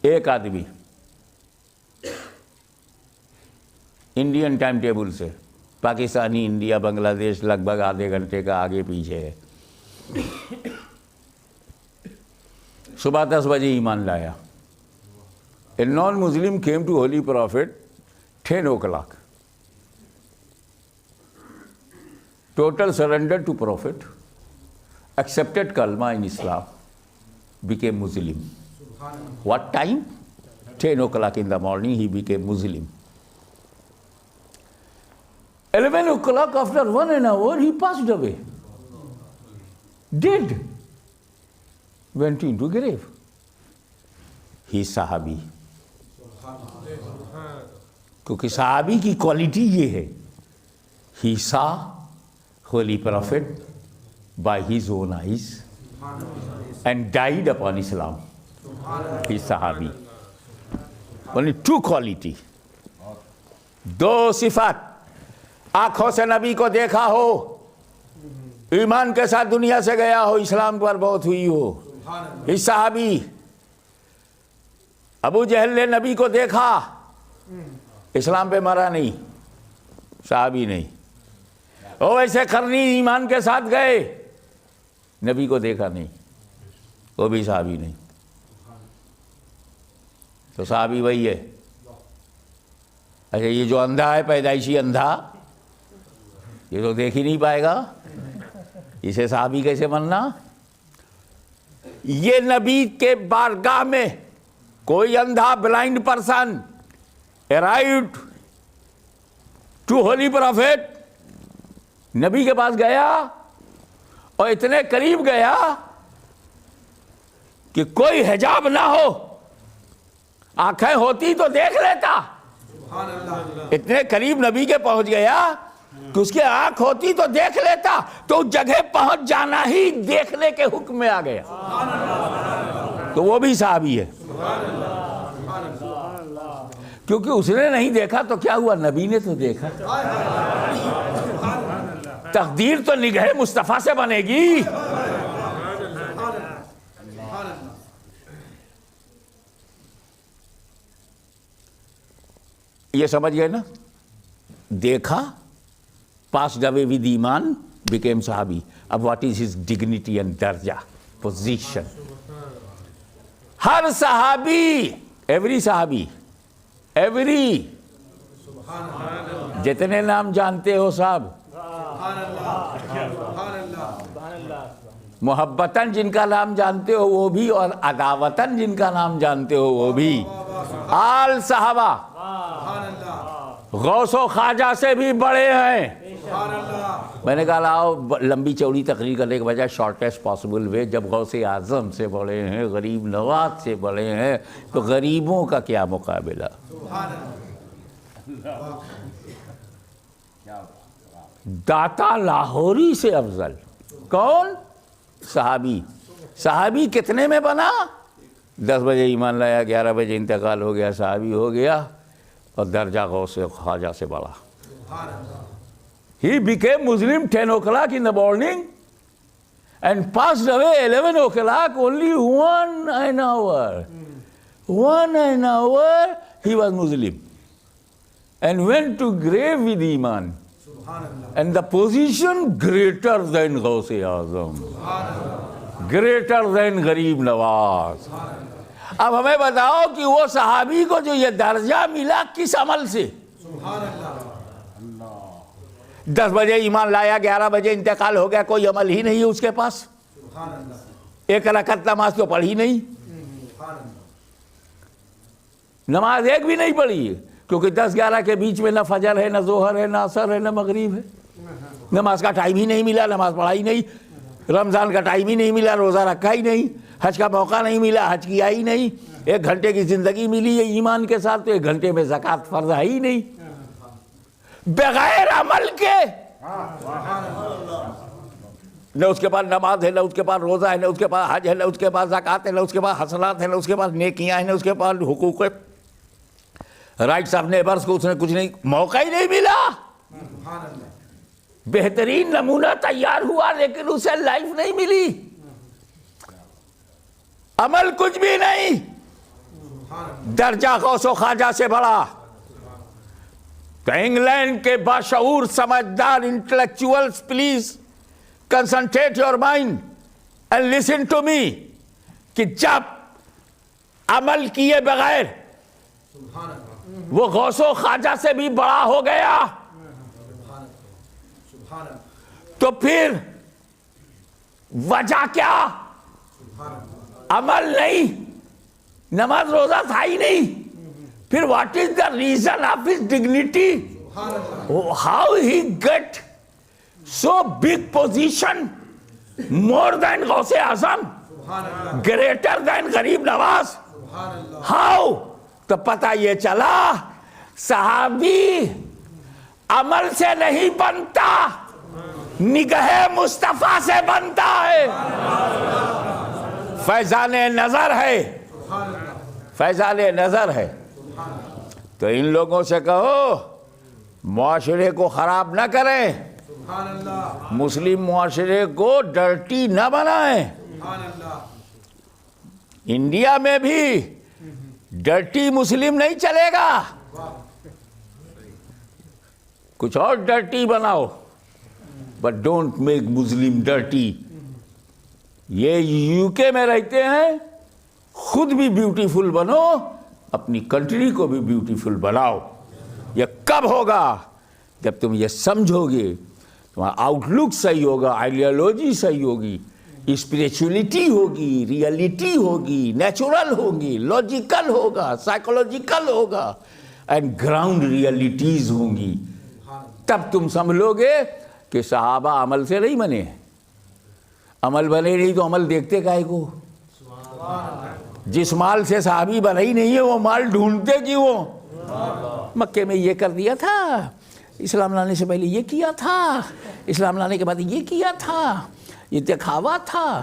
ایک آدمی انڈین ٹائم ٹیبل سے پاکستانی انڈیا بنگلہ دیش لگ بھگ آدھے گھنٹے کا آگے پیچھے ہے. صبح 10 بجے ایمان لایا. A non-Muslim came to Holy Prophet 10 o'clock. Total surrender to Prophet, accepted kalma in Islam, became Muslim. What time? 10 o'clock in the morning he became Muslim. 11 o'clock, after 1 hour, he passed away. Dead. Went into grave. He is Sahabi. کیونکہ صحابی کی quality یہ ہے. He saw Holy Prophet by his own eyes and died upon Islam. He is Sahabi. Only 2 quality. 2 صفات. آنکھوں سے نبی کو دیکھا ہو، ایمان کے ساتھ دنیا سے گیا ہو، اسلام پر بہت ہوئی ہو. He is صحابی. ابو جہل نے نبی کو دیکھا، اسلام پہ مرا نہیں، صحابی نہیں. وہ ایسے کرنی ایمان کے ساتھ گئے، نبی کو دیکھا نہیں، وہ بھی صحابی نہیں. تو صحابی وہی ہے. اچھا یہ جو اندھا ہے، پیدائشی اندھا، یہ تو دیکھ ہی نہیں پائے گا، اسے صحابی کیسے بننا؟ یہ نبی کے بارگاہ میں کوئی اندھا blind person arrived to Holy Prophet، نبی کے پاس گیا اور اتنے قریب گیا کہ کوئی حجاب نہ ہو، آنکھیں ہوتی تو دیکھ لیتا. اتنے قریب نبی کے پہنچ گیا کہ اس کی آنکھ ہوتی تو دیکھ لیتا، تو اس جگہ پہنچ جانا ہی دیکھنے کے حکم میں آ گیا. تو وہ بھی صحابی ہے، کیونکہ اس نے نہیں دیکھا تو کیا ہوا، نبی نے تو دیکھا. تقدیر تو نگہ مصطفیٰ سے بنے گی. یہ سمجھ گئے نا؟ دیکھا، passed away with ایمان، became صحابی. اب what is his dignity and درجہ، position. ہر صحابی، every صحابی، ایوری، جتنے نام جانتے ہو صاحب، محبتاً جن کا نام جانتے ہو وہ بھی، اور عداوتاً جن کا نام جانتے ہو وہ بھی، آل صحابہ غوث و خواجہ سے بھی بڑے ہیں. میں نے کہا لاؤ لمبی چوڑی تقریر کرنے کے بجائے شارٹیسٹ پاسبل وے، جب غوث اعظم سے بڑے ہیں، غریب نواز سے بڑے ہیں، تو غریبوں کا کیا مقابلہ؟ داتا لاہوری سے افضل کون؟ صحابی۔ صحابی کتنے میں بنا؟ 10 بجے ایمان لایا، 11 بجے انتقال ہو گیا، صحابی ہو گیا، اور درجہ غوث خواجہ سے بڑا۔ He became Muslim 10 o'clock in the morning and passed away 11 o'clock, only 1 hour. 1 hour he was Muslim and went to grave with Iman. And the position greater than Ghaus Azam, greater than Gharib Nawaz. اب ہمیں بتاؤ کہ وہ صحابی کو جو یہ درجہ ملا کس عمل سے؟ 10 بجے ایمان لایا، 11 بجے انتقال ہو گیا، کوئی عمل ہی نہیں ہے اس کے پاس، ایک رکعت نماز تو پڑھی نہیں، نماز ایک بھی نہیں پڑھی، کیونکہ 10-11 کے بیچ میں نہ فجر ہے، نہ ظہر ہے، نہ عصر ہے، نہ مغرب ہے، نماز کا ٹائم ہی نہیں ملا، نماز پڑھا ہی نہیں، رمضان کا ٹائم ہی نہیں ملا، روزہ رکھا ہی نہیں، حج کا موقع نہیں ملا، حج کیا ہی نہیں، 1 گھنٹے کی زندگی ملی ہے ایمان کے ساتھ تو 1 گھنٹے میں زکوٰۃ فرض ہے ہی نہیں، بغیر عمل کے نہ اس کے پاس نماز ہے، نہ اس کے پاس روزہ ہے، نہ اس کے پاس حج ہے، نہ اس کے پاس زکوٰۃ ہے، نہ اس کے پاس حسنات ہے، نہ اس کے پاس نیکیاں ہیں، نہ اس کے پاس حقوق رائٹس آف نیبرز کو اس نے کچھ نہیں، موقع ہی نہیں ملا، بہترین نمونہ تیار ہوا لیکن اسے لائف نہیں ملی، عمل کچھ بھی نہیں، درجہ غوث و خواجہ سے بڑا۔ تو انگلینڈ کے باشعور سمجھدار intellectuals please concentrate your mind and listen to me, کہ جب عمل کیے بغیر وہ غوث و خواجہ سے بھی بڑا ہو گیا تو پھر وجہ کیا؟ عمل نہیں، نماز روزہ تھا ہی نہیں، پھر what is the reason of his dignity? How he get so big position, more than Ghaus Azam, greater than Gharib Nawaz? How? تو پتہ یہ چلا صحابی عمل سے نہیں بنتا، نگہ مصطفیٰ سے بنتا ہے، فیضان نظر ہے، فیضان نظر ہے۔ تو ان لوگوں سے کہو معاشرے کو خراب نہ کریں، مسلم معاشرے کو ڈرٹی نہ بنائیں۔ انڈیا میں بھی ڈرٹی مسلم نہیں چلے گا، کچھ اور ڈرٹی بناؤ، but don't make Muslim dirty. یہ یو کے میں رہتے ہیں، خود بھی بیوٹیفل بنو، اپنی کنٹری کو بھی بیوٹیفل بناؤ۔ یہ کب ہوگا؟ جب تم یہ سمجھو گے، تمہارا آؤٹ لک صحیح ہوگا، آئیڈیالوجی صحیح ہوگی، اسپریچولیٹی ہوگی، ریئلٹی ہوگی، نیچرل ہوگی، لاجیکل ہوگا، سائیکولوجیکل ہوگا، اینڈ گراؤنڈ ریئلٹیز ہوں گی، تب تم سمجھو گے کہ صحابہ عمل سے نہیں بنے، عمل بنے نہیں تو عمل دیکھتے کائے کو؟ جس مال سے صحابی بنا ہی نہیں ہے وہ مال ڈھونڈتے کیوں؟ مکے میں یہ کر دیا تھا، اسلام لانے سے پہلے یہ کیا تھا، اسلام لانے کے بعد یہ کیا تھا، یہ دکھاوا تھا،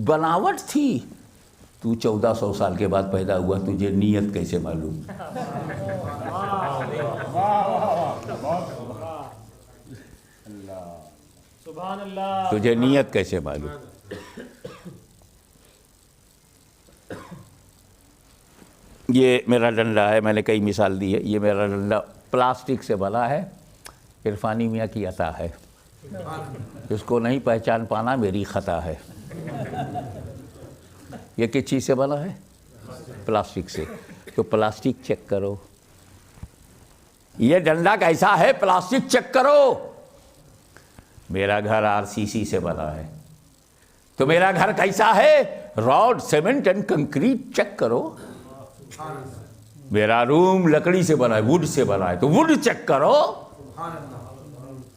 بناوٹ تھی۔ تو 1400 سال کے بعد پیدا ہوا، تجھے نیت کیسے معلوم؟ تجھے نیت کیسے معلوم؟ یہ میرا ڈنڈا ہے، میں نے کئی مثال دی ہے، یہ میرا ڈنڈا پلاسٹک سے بنا ہے، عرفانی میاں کی عطا ہے، اس کو نہیں پہچان پانا میری خطا ہے۔ یہ کس چیز سے بنا ہے؟ پلاسٹک سے۔ تو پلاسٹک چیک کرو، یہ ڈنڈا کیسا ہے، پلاسٹک چیک کرو۔ میرا گھر RCC سے بنا ہے، تو میرا گھر کیسا ہے، rod, cement and concrete check کرو۔ میرا روم لکڑی سے بنا ہے، ووڈ سے بنا ہے، تو ووڈ چیک کرو۔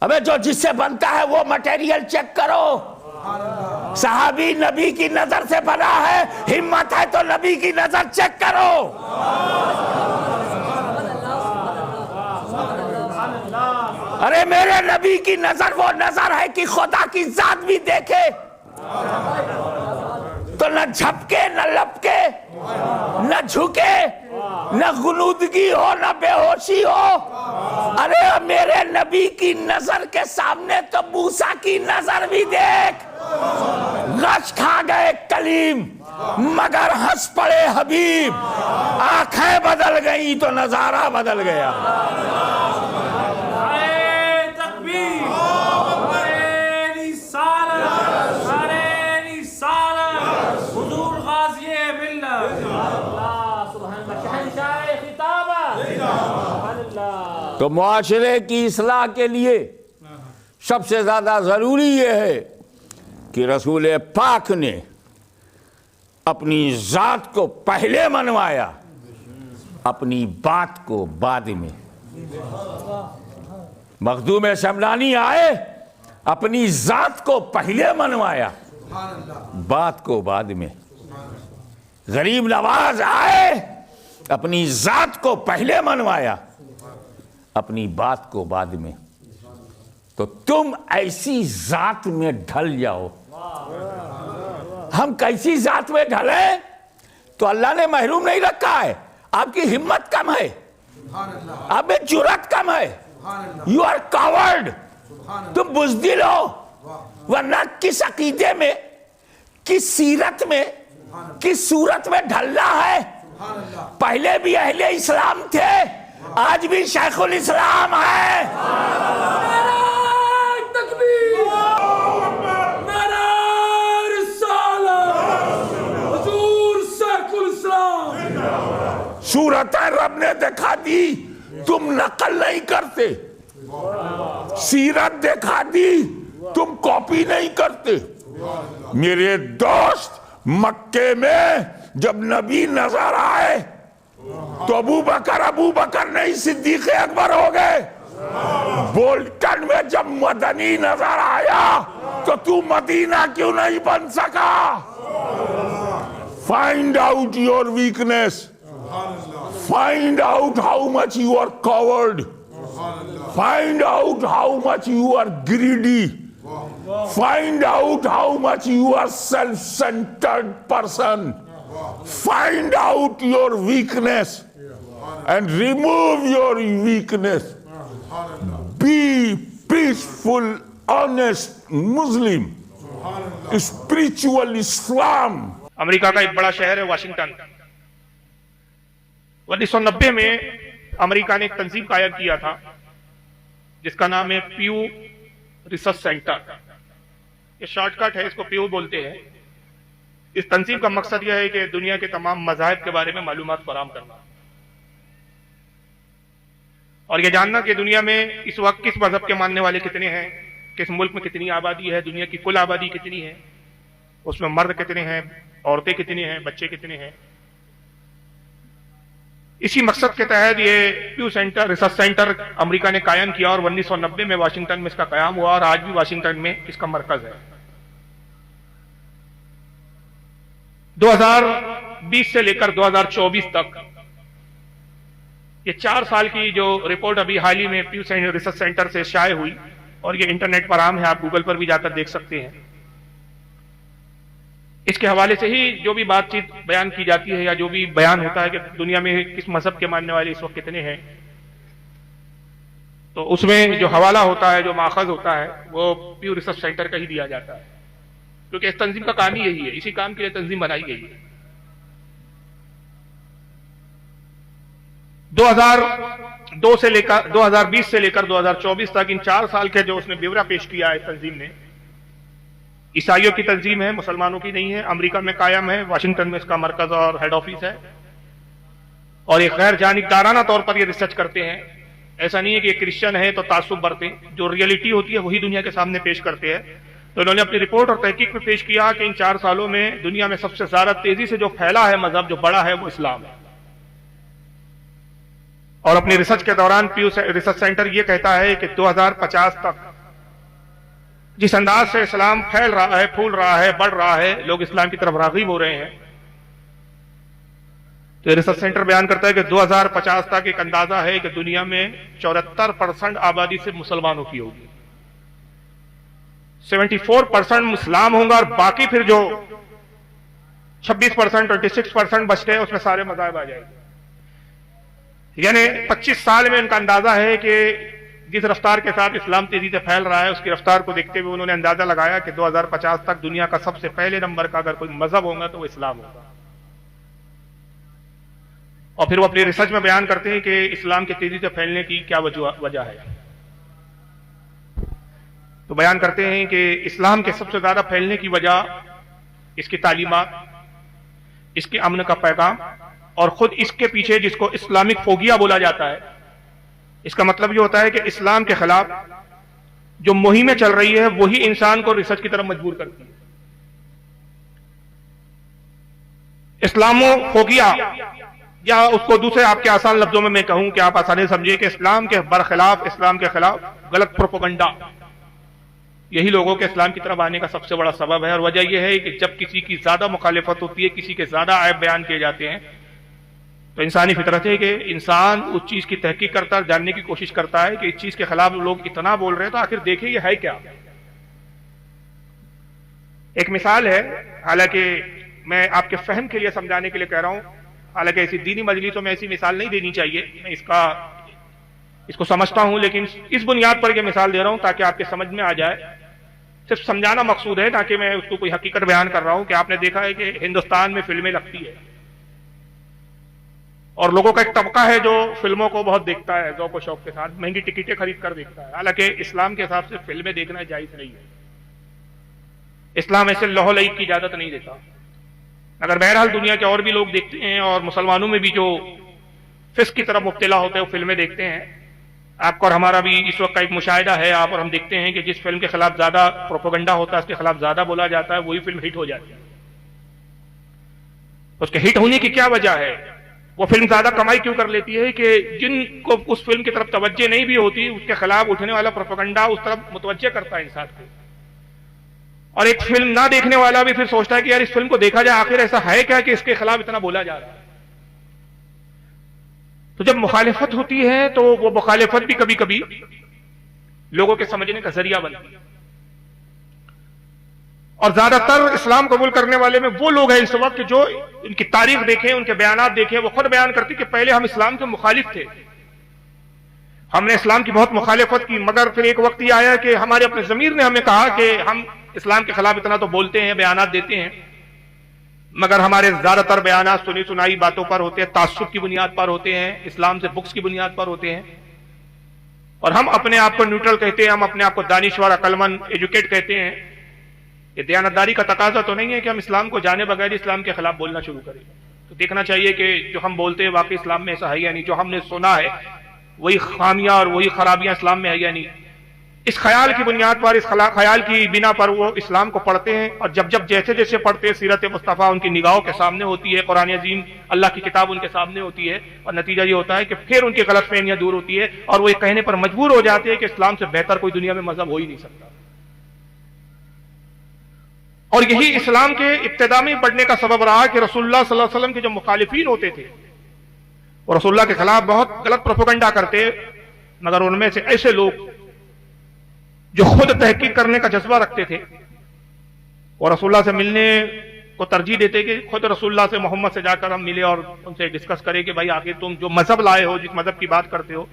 ابے جو جس سے بنتا ہے وہ مٹیریل چیک کرو. صحابی نبی کی نظر سے بنا ہے, ہمت ہے تو نبی کی نظر چیک کرو. ارے میرے نبی کی نظر وہ نظر ہے کہ خدا کی ذات بھی دیکھے تو نہ جھپکے نہ لپکے نہ جھکے نہ غنودگی ہو نہ بے ہوشی ہو. ارے میرے نبی کی نظر کے سامنے تو موسیٰ کی نظر بھی دیکھ. غش کھا گئے کلیم مگر ہنس پڑے حبیب, آنکھیں بدل گئیں تو نظارہ بدل گیا. تو معاشرے کی اصلاح کے لیے سب سے زیادہ ضروری یہ ہے کہ رسول پاک نے اپنی ذات کو پہلے منوایا, اپنی بات کو بعد میں. مخدوم شملانی آئے, اپنی ذات کو پہلے منوایا, بات کو بعد میں. غریب نواز آئے, اپنی ذات کو پہلے منوایا, اپنی بات کو بعد میں. تو تم ایسی ذات میں ڈھل جاؤ. ہم کیسی ذات میں ڈھلیں؟ تو اللہ نے محروم نہیں رکھا ہے. آپ کی ہمت کم ہے, آپ میں جرات کم ہے. یو آر کاورڈ, تم بزدل ہو. ورنہ کس عقیدے میں, کس سیرت میں, کس صورت میں ڈھلنا ہے؟ پہلے بھی اہل اسلام تھے, آج بھی شیخ الاسلام ہے. تکبیر, نعرہ رسالت, حضور شیخ الاسلام. صورتیں رب نے دکھا دی, تم نقل نہیں کرتے. سیرت دکھا دی, تم کاپی نہیں کرتے. میرے دوست, مکے میں جب نبی نظر آئے تو ابو بکر نہیں صدیق اکبر ہو گئے. بولٹن میں جب مدنی نظر آیا تو تو مدینہ کیوں نہیں بن سکا؟ Find out your weakness. Find out how much you are coward. Find out how much you are greedy. Find out how much you are self-centered person. Find out your weakness and remove your weakness. Be peaceful, honest Muslim. Spiritual Islam. امریکہ کا ایک بڑا شہر ہے Washington. 1990 میں امریکہ نے ایک تنظیم قائم کیا تھا جس کا نام ہے پیو ریسرچ سینٹر. یہ شارٹ کٹ ہے, اس کو پیو بولتے ہیں. اس تنظیم کا مقصد یہ ہے کہ دنیا کے تمام مذاہب کے بارے میں معلومات فراہم کرنا اور یہ جاننا کہ دنیا میں اس وقت کس مذہب کے ماننے والے کتنے ہیں, کس ملک میں کتنی آبادی ہے, دنیا کی کل آبادی کتنی ہے, اس میں مرد کتنے ہیں, عورتیں کتنی ہیں, بچے کتنے ہیں. اسی مقصد کے تحت یہ پیو سینٹر ریسرچ سینٹر امریکہ نے قائم کیا اور 1990 میں واشنگٹن میں اس کا قیام ہوا اور آج بھی واشنگٹن میں اس کا مرکز ہے. 2020 سے لے کر 2024 تک یہ 4 سال کی جو رپورٹ ابھی حال ہی میں پیو ریسرچ سینٹر سے شائع ہوئی اور یہ انٹرنیٹ پر عام ہے, آپ گوگل پر بھی جا کر دیکھ سکتے ہیں. اس کے حوالے سے ہی جو بھی بات چیت بیان کی جاتی ہے یا جو بھی بیان ہوتا ہے کہ دنیا میں کس مذہب کے ماننے والے اس وقت کتنے ہیں, تو اس میں جو حوالہ ہوتا ہے, جو ماخذ ہوتا ہے, وہ پیو ریسرچ سینٹر کا ہی دیا جاتا ہے, کیونکہ اس تنظیم کا کام ہی یہی ہے, اسی کام کے لیے تنظیم بنائی گئی ہے. 2020 سے لے کر 2024 تک ان 4 سال کے جو اس نے بیورہ پیش کیا ہے تنظیم نے, عیسائیوں کی تنظیم ہے, مسلمانوں کی نہیں ہے, امریکہ میں قائم ہے, واشنگٹن میں اس کا مرکز اور ہیڈ آفس ہے, اور ایک غیر جانبدارانہ طور پر یہ ریسرچ کرتے ہیں. ایسا نہیں ہے کہ یہ کرسچن ہے تو تعصب برتے, جو ریئلٹی ہوتی ہے وہی دنیا کے سامنے پیش کرتے ہیں. تو انہوں نے اپنی رپورٹ اور تحقیق میں پیش کیا کہ ان 4 سالوں میں دنیا میں سب سے زیادہ تیزی سے جو پھیلا ہے مذہب, جو بڑا ہے, وہ اسلام ہے. اور اپنی ریسرچ کے دوران پیو ریسرچ سینٹر یہ کہتا ہے کہ 2050 تک جس انداز سے اسلام پھیل رہا ہے، پھول رہا ہے، بڑھ رہا ہے، لوگ اسلام کی طرف راغب ہو رہے ہیں، تو ریسرچ سینٹر بیان کرتا ہے کہ 2050 تک ایک اندازہ ہے کہ دنیا میں 74% آبادی سے مسلمانوں کی ہوگی، 74% اسلام ہوں گا، اور باقی پھر جو 26%، 26% بچتے ہیں اس میں سارے مذاہب آ جائیں گے۔ یعنی 25 سال میں ان کا اندازہ ہے کہ جس رفتار کے ساتھ اسلام تیزی سے پھیل رہا ہے اس کی رفتار کو دیکھتے ہوئے انہوں نے اندازہ لگایا کہ 2050 تک دنیا کا سب سے پہلے نمبر کا اگر کوئی مذہب ہوگا تو وہ اسلام ہوگا۔ اور پھر وہ اپنی ریسرچ میں بیان کرتے ہیں کہ اسلام کے تیزی سے پھیلنے کی کیا وجہ ہے، تو بیان کرتے ہیں کہ اسلام کے سب سے زیادہ پھیلنے کی وجہ اس کی تعلیمات، اس کے امن کا پیغام، اور خود اس کے پیچھے جس کو اسلامک فوبیا بولا جاتا ہے، اس کا مطلب یہ ہوتا ہے کہ اسلام کے خلاف جو مہمیں چل رہی ہے وہی انسان کو ریسرچ کی طرف مجبور کرتی ہے۔ اسلامو فوبیا، یا اس کو دوسرے آپ کے آسان لفظوں میں کہوں کہ آپ آسانی سمجھے کہ اسلام کے برخلاف، اسلام کے خلاف غلط پروپیگنڈا، یہی لوگوں کے اسلام کی طرف آنے کا سب سے بڑا سبب ہے۔ اور وجہ یہ ہے کہ جب کسی کی زیادہ مخالفت ہوتی ہے، کسی کے زیادہ عیب بیان کیے جاتے ہیں، تو انسانی فطرت ہے کہ انسان اس چیز کی تحقیق کرتا ہے، جاننے کی کوشش کرتا ہے کہ اس چیز کے خلاف لوگ اتنا بول رہے ہیں تو آخر دیکھیں یہ ہے کیا۔ ایک مثال ہے، حالانکہ میں آپ کے فہم کے لیے سمجھانے کے لیے کہہ رہا ہوں، حالانکہ ایسی دینی مجلسوں میں ایسی مثال نہیں دینی چاہیے، میں اس کو سمجھتا ہوں، لیکن اس بنیاد پر یہ مثال دے رہا ہوں تاکہ آپ کے سمجھ میں آ جائے۔ صرف سمجھانا مقصود ہے، تاکہ میں اس کو کوئی حقیقت بیان کر رہا ہوں کہ آپ نے دیکھا ہے کہ ہندوستان میں فلمیں لگتی ہے، اور لوگوں کا ایک طبقہ ہے جو فلموں کو بہت دیکھتا ہے، ذوق و شوق کے ساتھ مہنگی ٹکٹیں خرید کر دیکھتا ہے، حالانکہ اسلام کے حساب سے فلمیں دیکھنا جائز نہیں ہے، اسلام ایسے لہو لعب کی اجازت نہیں دیتا۔ اگر بہرحال دنیا کے اور بھی لوگ دیکھتے ہیں، اور مسلمانوں میں بھی جو فسق کی طرف مبتلا ہوتے ہیں وہ فلمیں دیکھتے ہیں، آپ کو اور ہمارا بھی اس وقت کا ایک مشاہدہ ہے، آپ اور ہم دیکھتے ہیں کہ جس فلم کے خلاف زیادہ پروپیگنڈا ہوتا ہے، اس کے خلاف زیادہ بولا جاتا ہے، وہی فلم ہٹ ہو جاتی ہے۔ اس کے ہٹ ہونے کی کیا وجہ ہے؟ وہ فلم زیادہ کمائی کیوں کر لیتی ہے کہ جن کو اس فلم کی طرف توجہ نہیں بھی ہوتی، اس کے خلاف اٹھنے والا پروپیگنڈا اس طرف متوجہ کرتا ہے انسان کو، اور ایک فلم نہ دیکھنے والا بھی پھر سوچتا ہے کہ یار اس فلم کو دیکھا جائے، آخر ایسا ہے کیا کہ اس کے خلاف اتنا بولا جا رہا ہے۔ تو جب مخالفت ہوتی ہے تو وہ مخالفت بھی کبھی کبھی لوگوں کے سمجھنے کا ذریعہ بنتی ہے، اور زیادہ تر اسلام قبول کرنے والے میں وہ لوگ ہیں اس وقت جو ان کی تاریخ دیکھیں، ان کے بیانات دیکھیں، وہ خود بیان کرتے کہ پہلے ہم اسلام کے مخالف تھے، ہم نے اسلام کی بہت مخالفت کی، مگر پھر ایک وقت یہ آیا کہ ہمارے اپنے ضمیر نے ہمیں کہا کہ ہم اسلام کے خلاف اتنا تو بولتے ہیں، بیانات دیتے ہیں، مگر ہمارے زیادہ تر بیانات سنی سنائی باتوں پر ہوتے ہیں، تعصب کی بنیاد پر ہوتے ہیں، اسلام سے بکس کی بنیاد پر ہوتے ہیں، اور ہم اپنے آپ کو نیوٹرل کہتے ہیں، ہم اپنے آپ کو دانشور، عقلمند، ایجوکیٹ کہتے ہیں۔ یہ دیانتداری کا تقاضا تو نہیں ہے کہ ہم اسلام کو جانے بغیر اسلام کے خلاف بولنا شروع کریں، تو دیکھنا چاہیے کہ جو ہم بولتے ہیں واقعی اسلام میں ایسا ہے یا نہیں، جو ہم نے سنا ہے وہی خامیاں اور وہی خرابیاں اسلام میں ہے یا نہیں۔ اس خیال کی بنیاد پر، اس خیال کی بنا پر وہ اسلام کو پڑھتے ہیں، اور جب جیسے جیسے پڑھتے ہیں سیرت مصطفیٰ ان کی نگاہوں کے سامنے ہوتی ہے، قرآن عظیم اللہ کی کتاب ان کے سامنے ہوتی ہے، اور نتیجہ یہ ہوتا ہے کہ پھر ان کی غلط فہمیاں دور ہوتی ہے، اور وہ یہ کہنے پر مجبور ہو جاتے ہیں کہ اسلام سے بہتر کوئی دنیا میں مذہب ہو ہی نہیں سکتا۔ اور یہی اسلام کے ابتدا میں بڑھنے کا سبب رہا کہ رسول اللہ صلی اللہ علیہ وسلم کے جو مخالفین ہوتے تھے وہ رسول اللہ کے خلاف بہت غلط پروپیگنڈا کرتے، مگر ان میں سے ایسے لوگ جو خود تحقیق کرنے کا جذبہ رکھتے تھے، اور رسول اللہ سے ملنے کو ترجیح دیتے کہ خود رسول اللہ سے، محمد سے جا کر ہم ملے اور ان سے ڈسکس کریں کہ بھائی آخر تم جو مذہب لائے ہو، جس مذہب کی بات کرتے ہو،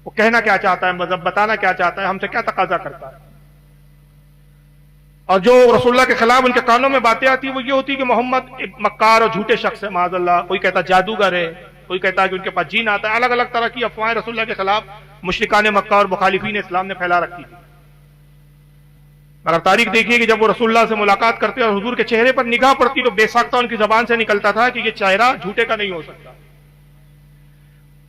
وہ کہنا کیا چاہتا ہے، مذہب بتانا کیا چاہتا ہے، ہم سے کیا تقاضا کرتا ہے۔ اور جو رسول اللہ کے خلاف ان کے کانوں میں باتیں آتی وہ یہ ہوتی کہ محمد ایک مکار اور جھوٹے شخص ہے، معاذ اللہ، کوئی کہتا جادوگر ہے، کوئی کہتا ہے کہ ان کے پاس جین آتا ہے، الگ الگ طرح کی افواہیں رسول اللہ کے خلاف مشرکان مکہ اور مخالفین اسلام نے پھیلا رکھی تھی۔ مگر تاریخ دیکھیے کہ جب وہ رسول اللہ سے ملاقات کرتے اور حضور کے چہرے پر نگاہ پڑتی تو بے ساختہ ان کی زبان سے نکلتا تھا کہ یہ چہرہ جھوٹے کا نہیں ہو سکتا،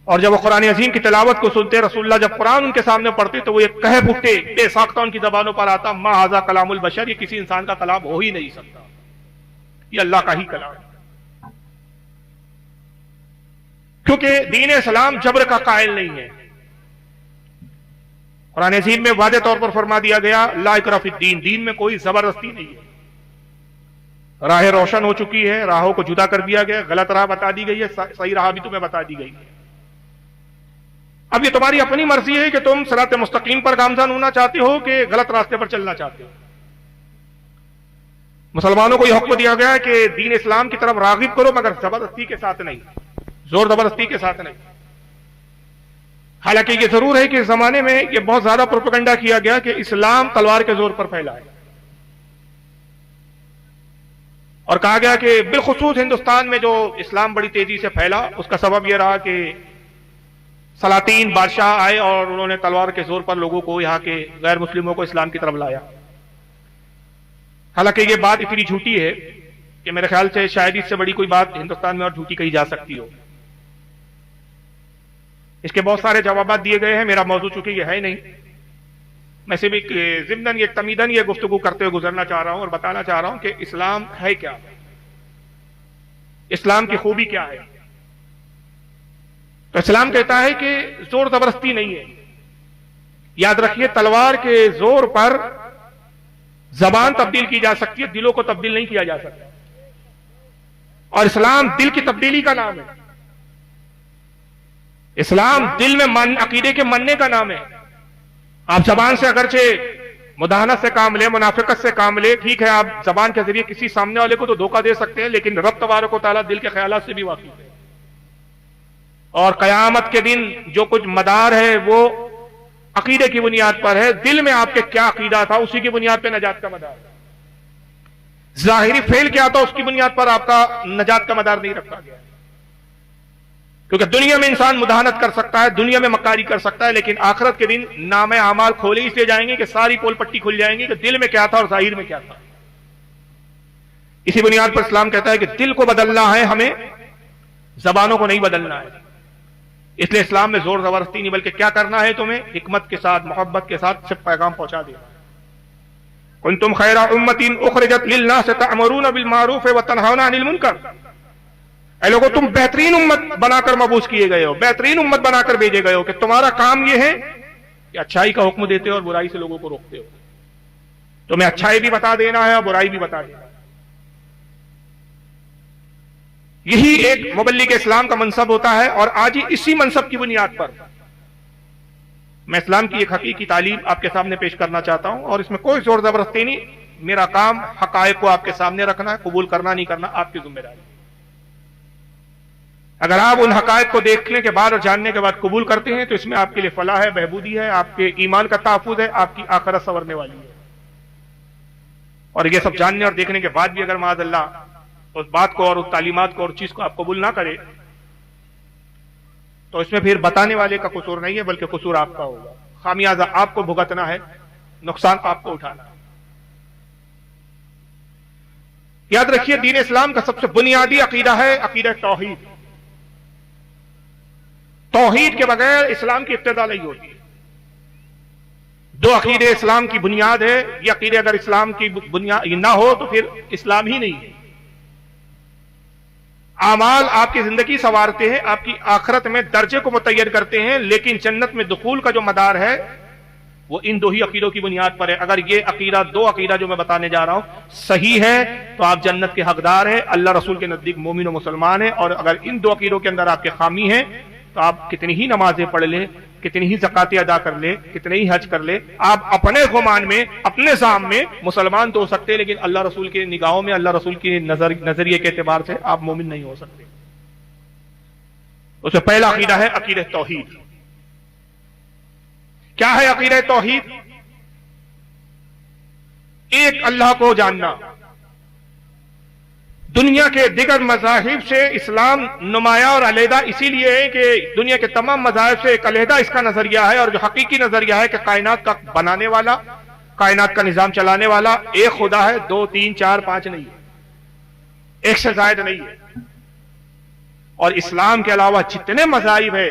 اور جب وہ قرآن عظیم کی تلاوت کو سنتے، رسول اللہ جب قرآن ان کے سامنے پڑھتے تو وہ یہ کہہ اٹھتے، بے ساختہ ان کی زبانوں پر آتا، ما ھذا کلام البشر، یہ کسی انسان کا کلام ہو ہی نہیں سکتا، یہ اللہ کا ہی کلام ہے، کیونکہ دین اسلام جبر کا قائل نہیں ہے۔ قرآن عظیم میں واضح طور پر فرما دیا گیا لا اکراہ فی الدین، دین میں کوئی زبردستی نہیں ہے، راہ روشن ہو چکی ہے، راہوں کو جدا کر دیا گیا، غلط راہ بتا دی گئی ہے، صحیح راہ بھی تمہیں بتا دی گئی ہے۔ اب یہ تمہاری اپنی مرضی ہے کہ تم صراط مستقیم پر گامزن ہونا چاہتے ہو کہ غلط راستے پر چلنا چاہتے ہو۔ مسلمانوں کو یہ حکم دیا گیا ہے کہ دین اسلام کی طرف راغب کرو، مگر زبردستی کے ساتھ نہیں، زور زبردستی کے ساتھ نہیں۔ حالانکہ یہ ضرور ہے کہ اس زمانے میں یہ بہت زیادہ پروپیگنڈا کیا گیا کہ اسلام تلوار کے زور پر پھیلا ہے، اور کہا گیا کہ بالخصوص ہندوستان میں جو اسلام بڑی تیزی سے پھیلا اس کا سبب یہ رہا کہ سلاطین بادشاہ آئے اور انہوں نے تلوار کے زور پر لوگوں کو، یہاں کے غیر مسلموں کو اسلام کی طرف لایا۔ حالانکہ یہ بات اتنی جھوٹی ہے کہ میرے خیال سے شاید اس سے بڑی کوئی بات ہندوستان میں اور جھوٹی کہی جا سکتی ہو۔ اس کے بہت سارے جوابات دیے گئے ہیں، میرا موضوع چونکہ یہ ہے نہیں، میں صرف ایک ضمناً یہ تمیداً یہ گفتگو کرتے ہوئے گزرنا چاہ رہا ہوں اور بتانا چاہ رہا ہوں کہ اسلام ہے کیا، اسلام کی خوبی کیا ہے۔ تو اسلام کہتا ہے کہ زور زبردستی نہیں ہے، یاد رکھیے تلوار کے زور پر زبان تبدیل کی جا سکتی ہے، دلوں کو تبدیل نہیں کیا جا سکتا، اور اسلام دل کی تبدیلی کا نام ہے، اسلام دل میں عقیدے کے ماننے کا نام ہے۔ آپ زبان سے اگرچہ مداہنت سے کام لیں، منافقت سے کام لیں، ٹھیک ہے، آپ زبان کے ذریعے کسی سامنے والے کو تو دھوکہ دے سکتے ہیں، لیکن رب تبارک و تعالیٰ دل کے خیالات سے بھی واقف ہے، اور قیامت کے دن جو کچھ مدار ہے وہ عقیدے کی بنیاد پر ہے، دل میں آپ کے کیا عقیدہ تھا اسی کی بنیاد پہ نجات کا مدار ہے، ظاہری فعل کیا تھا اس کی بنیاد پر آپ کا نجات کا مدار نہیں رکھا گیا، کیونکہ دنیا میں انسان مداہنت کر سکتا ہے، دنیا میں مکاری کر سکتا ہے، لیکن آخرت کے دن نام اعمال کھولے اس لیے جائیں گے کہ ساری پول پٹی کھل جائیں گی کہ دل میں کیا تھا اور ظاہر میں کیا تھا۔ اسی بنیاد پر اسلام کہتا ہے کہ دل کو بدلنا ہے ہمیں، زبانوں کو نہیں بدلنا ہے، اس لیے اسلام میں زور زبردستی نہیں بلکہ کیا کرنا ہے تمہیں حکمت کے ساتھ، محبت کے ساتھ صرف پیغام پہنچا دے۔ کنتم خیر امۃ اخرجت للناس تأمرون بالمعروف وتنہون عن المنکر، اے لوگوں تم بہترین امت بنا کر مبعوث کیے گئے ہو، بہترین امت بنا کر بھیجے گئے ہو کہ تمہارا کام یہ ہے کہ اچھائی کا حکم دیتے ہو اور برائی سے لوگوں کو روکتے ہو، تمہیں اچھائی بھی بتا دینا ہے اور برائی بھی بتا دینا ہے۔ یہی ایک مبلغ اسلام کا منصب ہوتا ہے، اور آج ہی اسی منصب کی بنیاد پر میں اسلام کی ایک حقیقی تعلیم آپ کے سامنے پیش کرنا چاہتا ہوں، اور اس میں کوئی زور زبردستی نہیں، میرا کام حقائق کو آپ کے سامنے رکھنا ہے، قبول کرنا نہیں کرنا آپ کی ذمہ داری۔ اگر آپ ان حقائق کو دیکھنے کے بعد اور جاننے کے بعد قبول کرتے ہیں تو اس میں آپ کے لیے فلاح ہے، بہبودی ہے، آپ کے ایمان کا تحفظ ہے، آپ کی آخرت سنورنے والی ہے۔ اور یہ سب جاننے اور دیکھنے کے بعد بھی اگر معاذ اللہ اس بات کو اور اس تعلیمات کو اور چیز کو آپ قبول نہ کرے تو اس میں پھر بتانے والے کا قصور نہیں ہے بلکہ قصور آپ کا ہوگا، خامیازہ آپ کو بھگتنا ہے، نقصان آپ کو اٹھانا ہے۔ یاد رکھیے دین اسلام کا سب سے بنیادی عقیدہ ہے عقیدہ توحید۔ توحید کے بغیر اسلام کی ابتدا نہیں ہوتی۔ دو عقیدے اسلام کی بنیاد ہے، یہ عقیدے اگر اسلام کی بنیاد نہ ہو تو پھر اسلام ہی نہیں ہے۔ اعمال آپ کی زندگی سنوارتے ہیں، آپ کی آخرت میں درجے کو متعین کرتے ہیں، لیکن جنت میں دخول کا جو مدار ہے وہ ان دو ہی عقیدوں کی بنیاد پر ہے۔ اگر یہ عقیدہ، دو عقیدہ جو میں بتانے جا رہا ہوں صحیح ہے تو آپ جنت کے حقدار ہیں، اللہ رسول کے نزدیک مومن و مسلمان ہیں، اور اگر ان دو عقیدوں کے اندر آپ کے خامی ہیں تو آپ کتنی ہی نمازیں پڑھ لیں، کتنی ہی زکاتیں ادا کر لیں، کتنے ہی حج کر لیں، آپ اپنے گمان میں، اپنے ذام میں مسلمان تو ہو سکتے ہیں، لیکن اللہ رسول کے نگاہوں میں، اللہ رسول کے نظریے کے اعتبار سے آپ مومن نہیں ہو سکتے۔ اس میں پہلا عقیدہ ہے عقیدہ توحید۔ کیا ہے عقیدہ توحید؟ ایک اللہ کو جاننا۔ دنیا کے دیگر مذاہب سے اسلام نمایاں اور علیحدہ اسی لیے ہے کہ دنیا کے تمام مذاہب سے ایک علیحدہ اس کا نظریہ ہے، اور جو حقیقی نظریہ ہے کہ کائنات کا بنانے والا، کائنات کا نظام چلانے والا ایک خدا ہے، 2 3 4 5 نہیں ہے، ایک سے زائد نہیں ہے۔ اور اسلام کے علاوہ جتنے مذاہب ہیں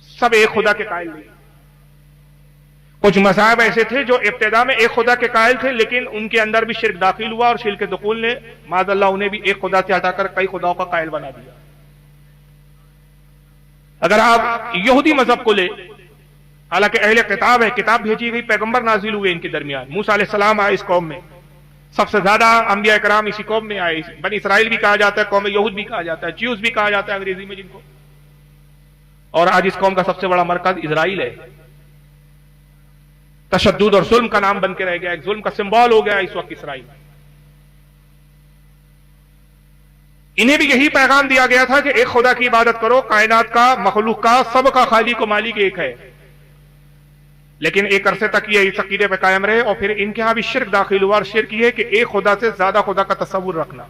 سب ایک خدا کے قائل نہیں۔ کچھ مذاہب ایسے تھے جو ابتدا میں ایک خدا کے قائل تھے، لیکن ان کے اندر بھی شرک داخل ہوا، اور شرک دخول نے معاذ اللہ انہیں بھی ایک خدا سے ہٹا کر کئی خداؤں کا قائل بنا دیا۔ اگر آپ یہودی مذہب کو لیں حالانکہ اہل کتاب ہے, کتاب بھیجی گئی, پیغمبر نازل ہوئے ان کے درمیان. موسیٰ علیہ السلام آئے اس قوم میں, سب سے زیادہ انبیاء کرام اسی قوم میں آئے. بنی اسرائیل بھی کہا جاتا ہے, قوم یہود بھی کہا جاتا ہے, جیوز بھی کہا جاتا ہے انگریزی میں جن کو. اور آج اس قوم کا سب سے بڑا مرکز اسرائیل ہے. تشدد اور ظلم کا نام بن کے رہ گیا, ایک ظلم کا سمبول ہو گیا اس وقت اسرائیل. انہیں بھی یہی پیغام دیا گیا تھا کہ ایک خدا کی عبادت کرو, کائنات کا, مخلوق کا, سب کا خالق و مالک ایک ہے. لیکن ایک عرصے تک یہ اس عقیدے پہ قائم رہے, اور پھر ان کے ہاں بھی شرک داخل ہوا, اور شرک یہ ہے کہ ایک خدا سے زیادہ خدا کا تصور رکھنا.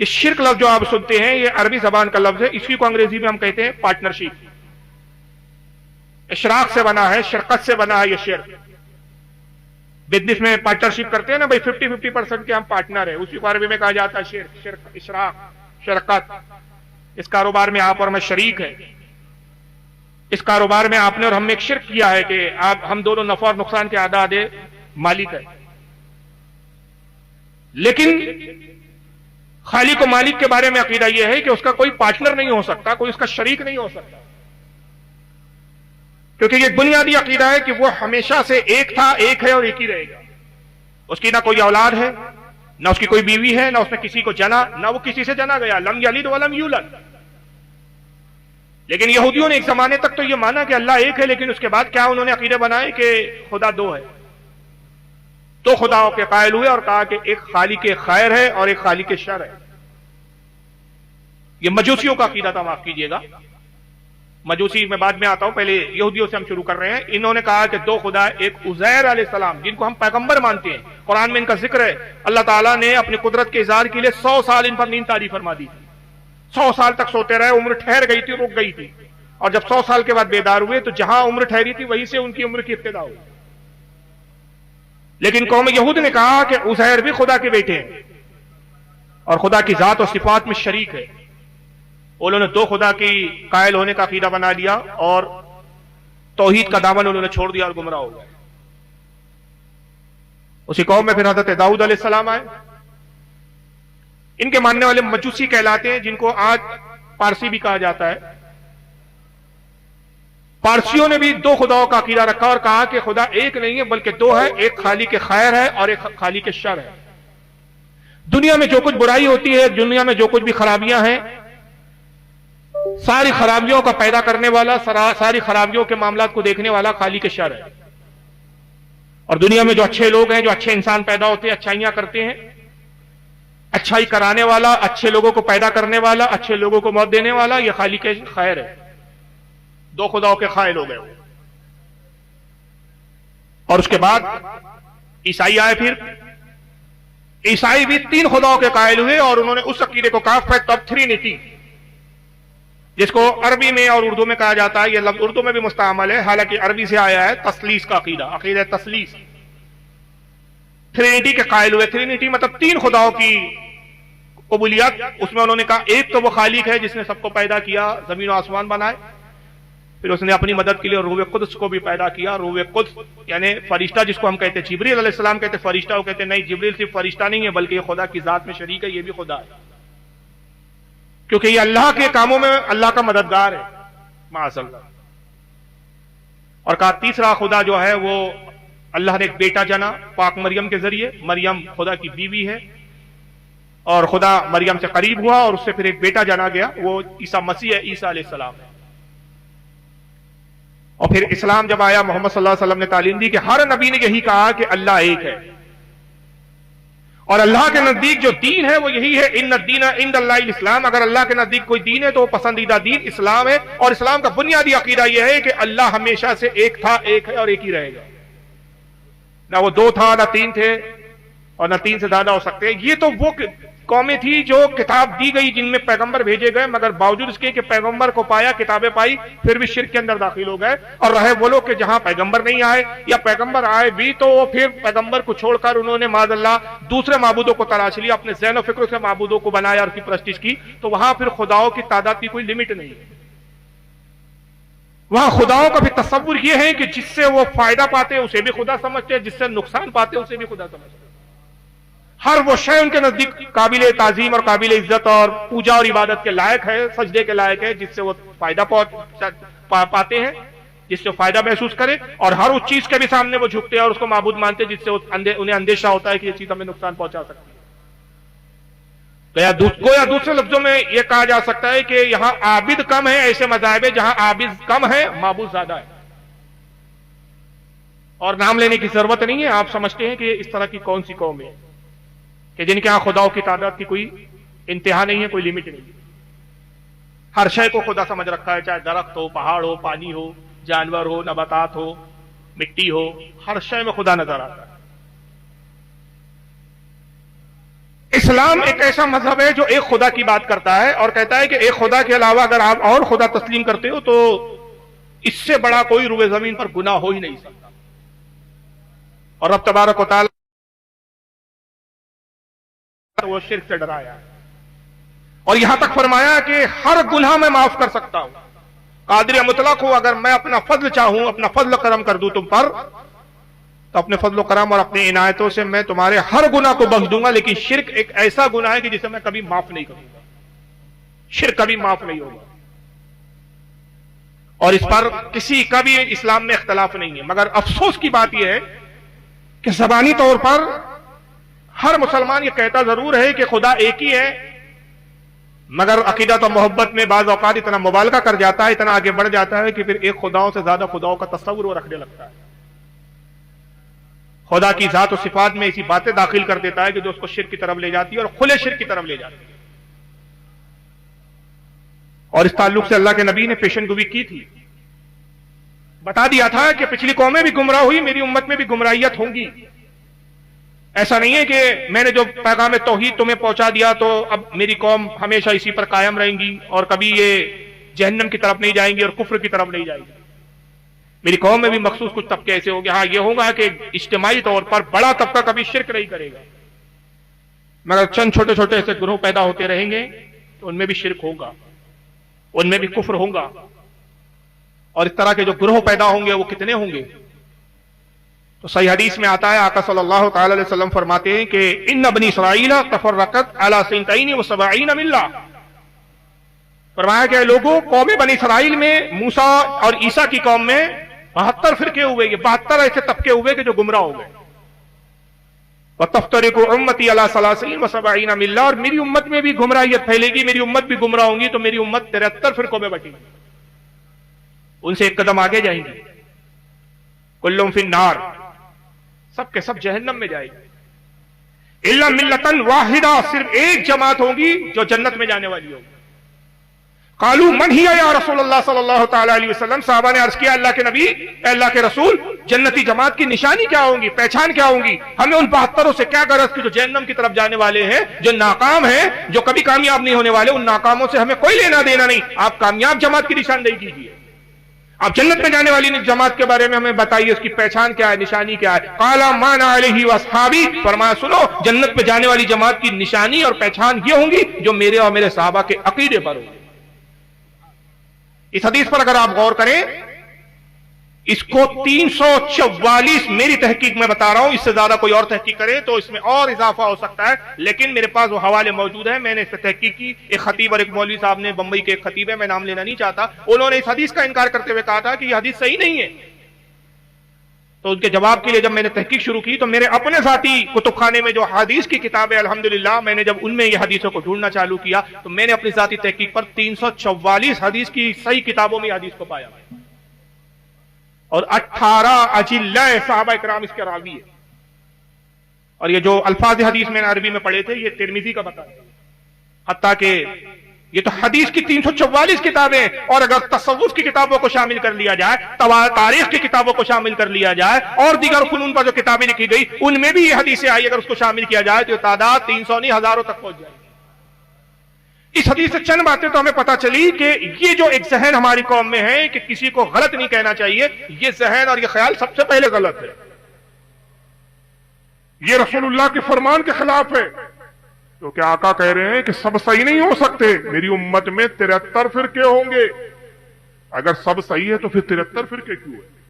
یہ شرک لفظ جو آپ سنتے ہیں یہ عربی زبان کا لفظ ہے, اسی کو انگریزی میں ہم کہتے ہیں پارٹنرشپ. اشراق سے بنا ہے, شرکت سے بنا ہے یہ شرک. بزنس میں پارٹنرشپ کرتے ہیں نا بھائی, 50-50% کے ہم پارٹنر ہیں, اسی کو عربی میں کہا جاتا ہے شرک, شرک, اشراق, شرکت. اس کاروبار میں آپ اور میں شریک ہیں, اس کاروبار میں آپ نے اور ہم نے ایک شرک کیا ہے کہ ہم دونوں نفع اور نقصان کے اعداد مالک ہیں. لیکن خالق و مالک کے بارے میں عقیدہ یہ ہے کہ اس کا کوئی پارٹنر نہیں ہو سکتا, کوئی اس کا شریک نہیں ہو سکتا, کیونکہ یہ بنیادی عقیدہ ہے کہ وہ ہمیشہ سے ایک تھا, ایک ہے اور ایک ہی رہے گا. اس کی نہ کوئی اولاد ہے, نہ اس کی کوئی بیوی ہے, نہ اس نے کسی کو جنا, نہ وہ کسی سے جنا گیا. لم یلد ولم یولد. لیکن یہودیوں نے ایک زمانے تک تو یہ مانا کہ اللہ ایک ہے, لیکن اس کے بعد کیا انہوں نے عقیدے بنائے کہ خدا دو ہے. دو خداؤں کے قائل ہوئے اور کہا کہ ایک خالق خیر ہے اور ایک خالق شر ہے. یہ مجوسیوں کا عقیدہ تھا, معاف کیجیے گا, مجوسی میں بعد میں آتا ہوں, پہلے یہودیوں سے ہم شروع کر رہے ہیں. انہوں نے کہا کہ دو خدا, ایک عزیر علیہ السلام جن کو ہم پیغمبر مانتے ہیں, قرآن میں ان کا ذکر ہے, اللہ تعالیٰ نے اپنی قدرت کے اظہار کے لیے 100 سال ان پر نیند طاری فرما دی. 100 سال تک سوتے رہے, عمر ٹھہر گئی تھی, رک گئی تھی, اور جب 100 سال کے بعد بیدار ہوئے تو جہاں عمر ٹھہری تھی وہیں سے ان کی عمر کی ابتدا ہوئی. لیکن قوم یہود نے کہا کہ عزیر بھی خدا کے بیٹے ہیں اور خدا کی ذات و صفات میں شریک ہے. انہوں نے دو خدا کی قائل ہونے کا عقیدہ بنا لیا اور توحید کا دامن انہوں نے چھوڑ دیا اور گمراہ ہو گئے. اسی قوم میں پھر حضرت داؤد علیہ السلام آئے. ان کے ماننے والے مجوسی کہلاتے ہیں, جن کو آج پارسی بھی کہا جاتا ہے. پارسیوں نے بھی دو خداؤں کا عقیدہ رکھا اور کہا کہ خدا ایک نہیں ہے بلکہ دو ہے, ایک خالق خیر ہے اور ایک خالق شر ہے. دنیا میں جو کچھ برائی ہوتی ہے, دنیا میں جو کچھ بھی خرابیاں ہیں, ساری خرابیوں کا پیدا کرنے والا, ساری خرابیوں کے معاملات کو دیکھنے والا خالق شر ہے. اور دنیا میں جو اچھے لوگ ہیں, جو اچھے انسان پیدا ہوتے ہیں, اچھائیاں کرتے ہیں, اچھائی کرانے والا, اچھے لوگوں کو پیدا کرنے والا, اچھے لوگوں کو موت دینے والا, یہ خالق خیر ہے. دو خداؤں کے قائل ہو گئے. اور اس کے بعد عیسائی آئے. پھر عیسائی بھی 3 خداؤں کے قائل ہوئے اور انہوں نے اس عقیدے کو کہا تب ٹرینٹی, جس کو عربی میں اور اردو میں کہا جاتا ہے. یہ لفظ اردو میں بھی مستعمل ہے, حالانکہ عربی سے آیا ہے تثلیث کا عقیدہ, عقیدہ تثلیث. ٹرینٹی کے قائل ہوئے. ٹرینٹی مطلب 3 خداؤں کی قبولیت. اس میں انہوں نے کہا ایک تو وہ خالق ہے جس نے سب کو پیدا کیا, زمین و آسمان بنائے. پھر اس نے اپنی مدد کے لیے روح قدس کو بھی پیدا کیا. روح قدس یعنی فرشتہ, جس کو ہم کہتے ہیں جبریل علیہ السلام کہتے ہیں فرشتہ, وہ کہتے ہیں نہیں, جبریل صرف فرشتہ نہیں ہے بلکہ یہ خدا کی ذات میں شریک ہے, یہ بھی خدا ہے, کیونکہ یہ اللہ کے کاموں میں اللہ کا مددگار ہے معاذ اللہ. اور کہا تیسرا خدا جو ہے وہ اللہ نے ایک بیٹا جنا پاک مریم کے ذریعے. مریم خدا کی بیوی ہے اور خدا مریم سے قریب ہوا اور اس سے پھر ایک بیٹا جنا گیا, وہ عیسیٰ مسیح ہے, عیسیٰ علیہ السلام ہے. اور پھر اسلام جب آیا, محمد صلی اللہ علیہ وسلم نے تعلیم دی کہ ہر نبی نے یہی کہا کہ اللہ ایک ہے, اور اللہ کے نزدیک جو دین ہے وہ یہی ہے, ان الدین عند اللہ الاسلام. اگر اللہ کے نزدیک کوئی دین ہے تو وہ پسندیدہ دین اسلام ہے. اور اسلام کا بنیادی عقیدہ یہ ہے کہ اللہ ہمیشہ سے ایک تھا, ایک ہے اور ایک ہی رہے گا. نہ وہ 2 تھا, نہ 3 تھے, اور نہ 3 سے زیادہ ہو سکتے ہیں. یہ تو وہ قومیں تھی جو کتاب دی گئی, جن میں پیغمبر بھیجے گئے, مگر باوجود اس کے کہ پیغمبر کو پایا, کتابیں پائی, پھر بھی شرک کے اندر داخل ہو گئے. اور رہے وہ لوگ کہ جہاں پیغمبر نہیں آئے, یا پیغمبر آئے بھی تو وہ پھر پیغمبر کو چھوڑ کر انہوں نے معاذ اللہ دوسرے معبودوں کو تلاش لیا, اپنے ذہن و فکر سے معبودوں کو بنایا اور اس کی پرستش کی. تو وہاں پھر خداؤں کی تعداد کی کوئی لمٹ نہیں ہے. وہاں خداؤں کا بھی تصور یہ ہے کہ جس سے وہ فائدہ پاتے اسے بھی خدا سمجھتے, جس سے نقصان پاتے اسے بھی خدا سمجھتے. ہر وہ شے ان کے نزدیک قابل تعظیم اور قابل عزت اور پوجا اور عبادت کے لائق ہے, سجدے کے لائق ہے, جس سے وہ فائدہ پاتے ہیں, جس سے وہ فائدہ محسوس کرے، اور ہر اس چیز کے بھی سامنے وہ جھکتے ہیں اور اس کو معبود مانتے ہیں جس سے انہیں اندیشہ ہوتا ہے کہ یہ چیز ہمیں نقصان پہنچا سکتی ہے۔ گویا دوسرے لفظوں میں یہ کہا جا سکتا ہے کہ یہاں عابد کم ہے، ایسے مذاہب جہاں عابد کم ہے معبود زیادہ ہے، اور نام لینے کی ضرورت نہیں ہے، آپ سمجھتے ہیں کہ اس طرح کی کون سی قوم ہے کہ جن کے ہاں خداؤں کی تعداد کی کوئی انتہا نہیں ہے، کوئی لمٹ نہیں ہے، ہر شے کو خدا سمجھ رکھا ہے، چاہے درخت ہو، پہاڑ ہو، پانی ہو، جانور ہو، نباتات ہو، مٹی ہو، ہر شے میں خدا نظر آتا ہے۔ اسلام ایک ایسا مذہب ہے جو ایک خدا کی بات کرتا ہے اور کہتا ہے کہ ایک خدا کے علاوہ اگر آپ اور خدا تسلیم کرتے ہو تو اس سے بڑا کوئی روئے زمین پر گناہ ہو ہی نہیں سکتا، اور رب تبارک و تعالی وہ شرک سے ڈرایا ہے اور یہاں تک فرمایا کہ ہر گناہ میں معاف کر سکتا ہوں، قادر مطلق ہوں، اگر میں اپنا فضل چاہوں، اپنا فضل کرم کر دوں تم پر، تو اپنے فضل و کرم اور اپنے عنایتوں سے میں تمہارے ہر گناہ کو بخش دوں گا، لیکن شرک ایک ایسا گناہ ہے کہ جسے میں کبھی معاف نہیں کروں گا، شرک کبھی معاف نہیں ہوگا، اور اس پر کسی کا بھی اسلام میں اختلاف نہیں ہے۔ مگر افسوس کی بات یہ ہے کہ زبانی طور پر ہر مسلمان یہ کہتا ضرور ہے کہ خدا ایک ہی ہے، مگر عقیدت و محبت میں بعض اوقات اتنا مبالغہ کر جاتا ہے، اتنا آگے بڑھ جاتا ہے کہ پھر ایک خداؤں سے زیادہ خداؤں کا تصور وہ رکھنے لگتا ہے، خدا کی ذات و صفات میں ایسی باتیں داخل کر دیتا ہے کہ جو اس کو شرک کی طرف لے جاتی ہے اور کھلے شرک کی طرف لے جاتی ہے۔ اور اس تعلق سے اللہ کے نبی نے پیشن گوئی کی تھی، بتا دیا تھا کہ پچھلی قومیں بھی گمراہ ہوئی، میری امت میں بھی گمراہیت ہوں گی۔ ایسا نہیں ہے کہ میں نے جو پیغام توحید تمہیں پہنچا دیا تو اب میری قوم ہمیشہ اسی پر قائم رہیں گی اور کبھی یہ جہنم کی طرف نہیں جائیں گی اور کفر کی طرف نہیں جائیں گی۔ میری قوم میں بھی مخصوص کچھ طبقے ایسے ہوں گے، ہاں یہ ہوگا کہ اجتماعی طور پر بڑا طبقہ کبھی شرک نہیں کرے گا، مگر چند چھوٹے چھوٹے ایسے گروہ پیدا ہوتے رہیں گے تو ان میں بھی شرک ہوگا، ان میں بھی کفر ہوگا، اور اس طرح کے جو گروہ پیدا ہوں گے وہ کتنے ہوں گے؟ تو صحیح حدیث میں آتا ہے، آقا صلی اللہ تعالی علیہ وسلم فرماتے ہیں کہ ان بنی اسرائیل تفرقت علی 72 ملہ، فرمایا کہ لوگوں قوم بنی اسرائیل میں موسیٰ اور عیسیٰ کی قوم میں 72 فرقے ہوئے، یہ 72 ایسے طبقے ہوئے کہ جو گمراہ ہو گئے۔ وَتَفْتَرِقُ أُمَّتِي عَلَىٰ 73 مِلَّةٍ، اور میری امت میں بھی گمراہیت پھیلے گی، میری امت بھی گمراہ ہوں گی، تو میری امت 73 فرقوں میں بٹے گی، ان سے ایک قدم آگے جائیں گی۔ کلہم فی النار، سب کے سب جہنم میں جائے گی، الا ملۃ واحدہ، صرف ایک جماعت ہوگی جو جنت میں جانے والی ہوگی۔ قالوا من ہی یا رسول اللہ صلی اللہ تعالی علیہ وسلم، صحابہ نے عرض کیا اللہ کے نبی، اے اللہ کے رسول، جنتی جماعت کی نشانی کیا ہوں گی، پہچان کیا ہوں گی؟ ہمیں ان 72 سے کیا غرض کی جو جہنم کی طرف جانے والے ہیں، جو ناکام ہیں، جو کبھی کامیاب نہیں ہونے والے، ان ناکاموں سے ہمیں کوئی لینا دینا نہیں، آپ کامیاب جماعت کی نشاندہی کیجیے، آپ جنت میں جانے والی جماعت کے بارے میں ہمیں بتائیے، اس کی پہچان کیا ہے، نشانی کیا ہے۔ قال ما انا علیہ واصحابی، فرمایا سنو، جنت میں جانے والی جماعت کی نشانی اور پہچان یہ ہوں گی جو میرے اور میرے صحابہ کے عقیدے پر ہوں گی۔ اس حدیث پر اگر آپ غور کریں، اس کو 344 میری تحقیق میں بتا رہا ہوں، اس سے زیادہ کوئی اور تحقیق کرے تو اس میں اور اضافہ ہو سکتا ہے، لیکن میرے پاس وہ حوالے موجود ہیں، میں نے اس سے تحقیق کی۔ ایک خطیب اور ایک مولوی صاحب نے، بمبئی کے ایک خطیب ہے، میں نام لینا نہیں چاہتا، انہوں نے اس حدیث کا انکار کرتے ہوئے کہا تھا کہ یہ حدیث صحیح نہیں ہے۔ تو ان کے جواب کے لیے جب میں نے تحقیق شروع کی تو میرے اپنے ذاتی کتب خانے میں جو حدیث کی کتاب ہے الحمدللہ، میں نے جب ان میں یہ حدیثوں کو ڈھونڈنا چالو کیا تو میں نے اپنی ذاتی تحقیق پر 344 حدیث کی صحیح کتابوں میں حدیث کو پایا، اور 18 اجلہ صحابہ کرام اس کے راوی ہے، اور یہ جو الفاظ حدیث میں نے عربی میں پڑھے تھے یہ ترمذی کا بتایا، حتیٰ کہ یہ تو حدیث کی 344 کتابیں، اور اگر تصوف کی کتابوں کو شامل کر لیا جائے، تاریخ کی کتابوں کو شامل کر لیا جائے، اور دیگر فنون پر جو کتابیں لکھی گئی ان میں بھی یہ حدیثیں آئی، اگر اس کو شامل کیا جائے تو یہ تعداد 300 نہیں ہزاروں تک پہنچ جائے گی۔ اس حدیث سے چند باتیں تو ہمیں پتہ چلی کہ یہ جو ایک ذہن ہماری قوم میں ہے کہ کسی کو غلط نہیں کہنا چاہیے، یہ ذہن اور یہ خیال سب سے پہلے غلط ہے، یہ رسول اللہ کے فرمان کے خلاف ہے، کیونکہ آقا کہہ رہے ہیں کہ سب صحیح نہیں ہو سکتے، میری امت میں 73 فرقے ہوں گے، اگر سب صحیح ہے تو پھر 73 فرقے کیوں ہے؟